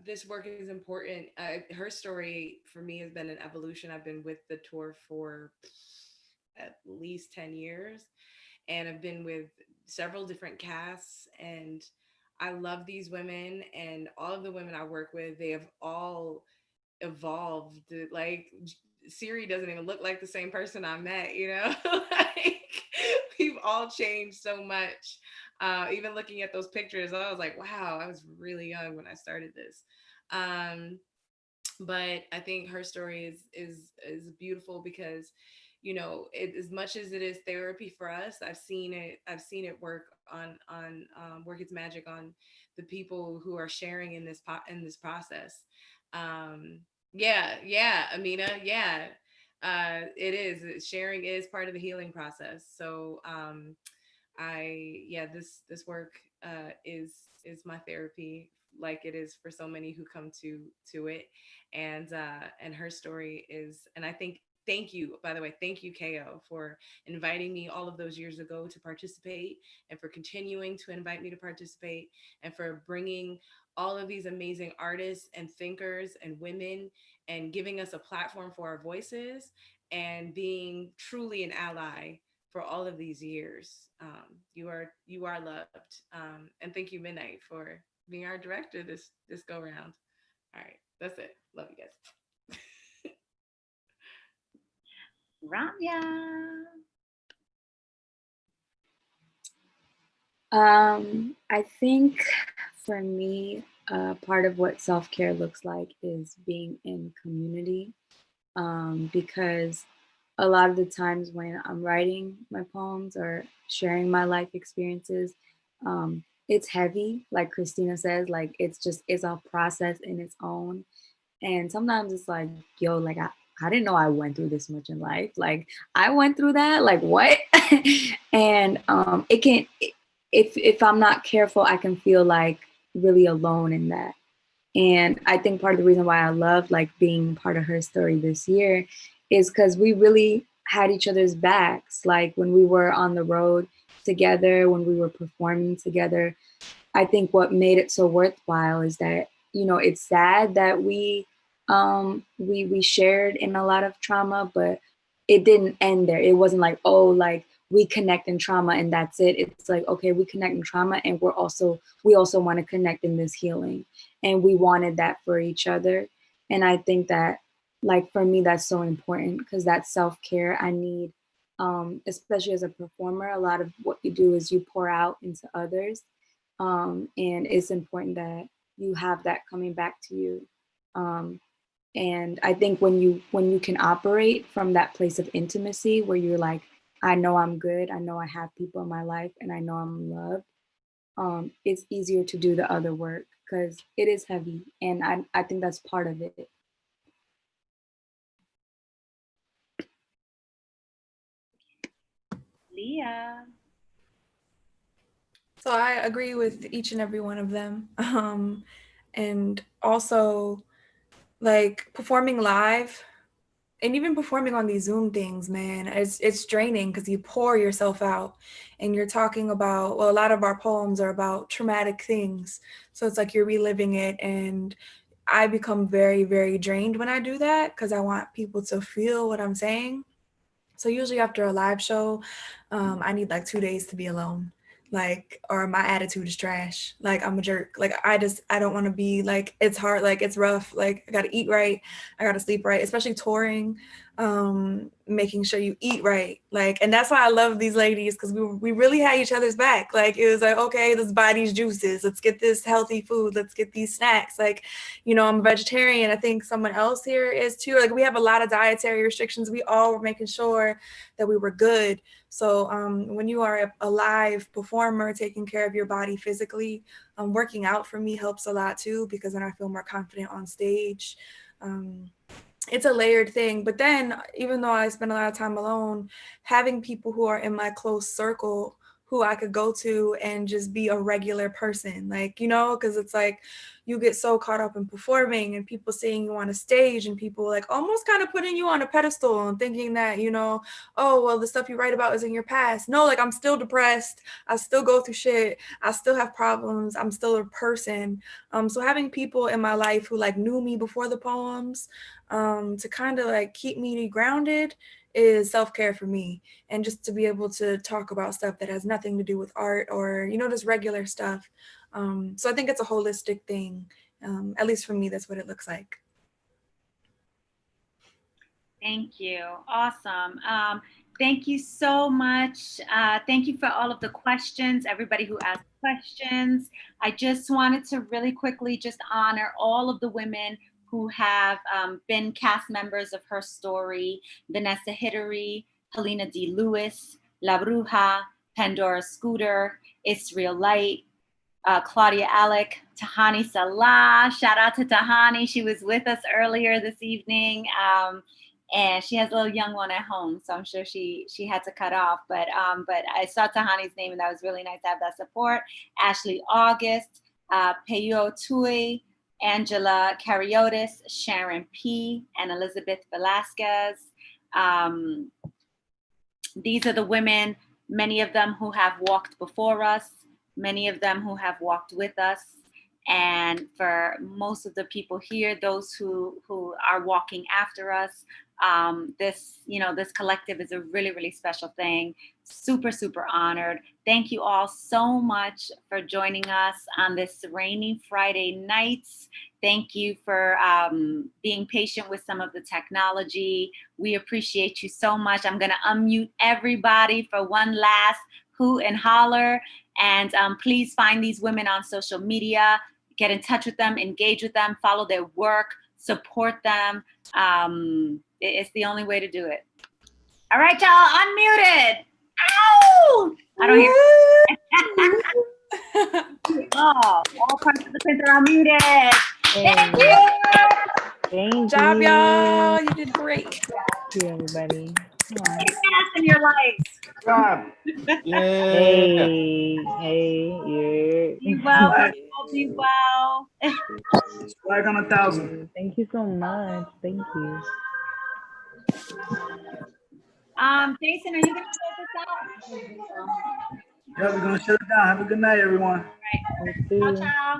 this work is important. Her story for me has been an evolution. I've been with the tour for at least 10 years, and I've been with several different casts, and I love these women, and all of the women I work with, they have all evolved. Like, Siri doesn't even look like the same person I met, you know? Like, we've all changed so much. Even looking at those pictures, I was like, wow, I was really young when I started this. But I think her story is beautiful because, you know, as much as it is therapy for us, I've seen it work on work its magic on the people who are sharing in this process. Yeah, Amina, yeah. It is, sharing is part of the healing process. So this work is my therapy, like it is for so many who come to it. And her story is, and I think, thank you, by the way, thank you, KO, for inviting me all of those years ago to participate, and for continuing to invite me to participate, and for bringing all of these amazing artists and thinkers and women, and giving us a platform for our voices, and being truly an ally for all of these years. You are loved, and thank you, Midnight, for being our director this go round. All right, that's it. Love you guys. Ramya. I think for me, part of what self-care looks like is being in community, because a lot of the times when I'm writing my poems or sharing my life experiences, it's heavy, like Christina says, like it's a process in its own. And sometimes it's like, yo, like I didn't know I went through this much in life. Like I went through that, like what? And it can, if I'm not careful, I can feel like really alone in that. And I think part of the reason why I love like being part of her story this year is because we really had each other's backs. Like when we were on the road together, when we were performing together, I think what made it so worthwhile is that, you know, it's sad that we shared in a lot of trauma, but it didn't end there. It wasn't like, oh, like we connect in trauma and that's it. It's like, okay, we connect in trauma and we also want to connect in this healing. And we wanted that for each other. And I think that, like, for me, that's so important because that self-care I need, especially as a performer. A lot of what you do is you pour out into others, and it's important that you have that coming back to you. And I think when you can operate from that place of intimacy where you're like, I know I'm good, I know I have people in my life, and I know I'm loved, it's easier to do the other work because it is heavy, and I think that's part of it. Lea. So I agree with each and every one of them. And also, like, performing live and even performing on these Zoom things, man, it's draining because you pour yourself out and you're talking about, well, a lot of our poems are about traumatic things. So it's like you're reliving it, and I become very, very drained when I do that because I want people to feel what I'm saying. So usually after a live show, I need like 2 days to be alone. like, or my attitude is trash, like I'm a jerk, like I don't want to be like, it's hard, like it's rough, like I gotta eat right, I gotta sleep right, especially touring, making sure you eat right, like, and that's why I love these ladies, because we really had each other's back. Like it was like, okay, let's buy these juices, let's get this healthy food, let's get these snacks, like, you know, I'm a vegetarian, I think someone else here is too, like we have a lot of dietary restrictions, we all were making sure that we were good. So when you are a live performer, taking care of your body physically, working out for me helps a lot too, because then I feel more confident on stage. It's a layered thing. But then even though I spend a lot of time alone, having people who are in my close circle who I could go to and just be a regular person, like, you know, because it's like you get so caught up in performing and people seeing you on a stage and people like almost kind of putting you on a pedestal and thinking that, you know, oh, well, the stuff you write about is in your past. No, like I'm still depressed. I still go through shit. I still have problems. I'm still a person. So having people in my life who like knew me before the poems, to kind of like keep me grounded is self-care for me, and just to be able to talk about stuff that has nothing to do with art or, you know, just regular stuff. So I think it's a holistic thing. At least for me, that's what it looks like. Thank you. Awesome. Thank you so much. Thank you for all of the questions, everybody who asked questions. I just wanted to really quickly just honor all of the women who have been cast members of Her Story: Vanessa Hidary, Helena D. Lewis, La Bruja, Pandora Scooter, Israel Light, Claudia Alec, Tahani Salah. Shout out to Tahani. She was with us earlier this evening. And she has a little young one at home, so I'm sure she had to cut off. But I saw Tahani's name, and that was really nice to have that support. Ashley August, Peyo Tui, Angela Cariotis, Sharon P., and Elizabeth Velasquez. These are the women, many of them who have walked before us, many of them who have walked with us. And for most of the people here, those who are walking after us, this collective is a really, really special thing. Super, super honored. Thank you all so much for joining us on this rainy Friday nights. Thank you for being patient with some of the technology. We appreciate you so much. I'm gonna unmute everybody for one last hoot and holler. And please find these women on social media, get in touch with them, engage with them, follow their work, support them. It's the only way to do it. All right, y'all, unmuted. Ow! I don't hear. Oh, all participants are unmuted. Thank you. Thank Good job, you. y'all. You did great. Thank you, everybody. In your life. Yeah. Hey, Be well, be well. Flag on 1,000. Thank you so much. Thank you. Jason, are you gonna close this out? Yeah, we're gonna shut it down. Have a good night, everyone. All right. Ciao, ciao.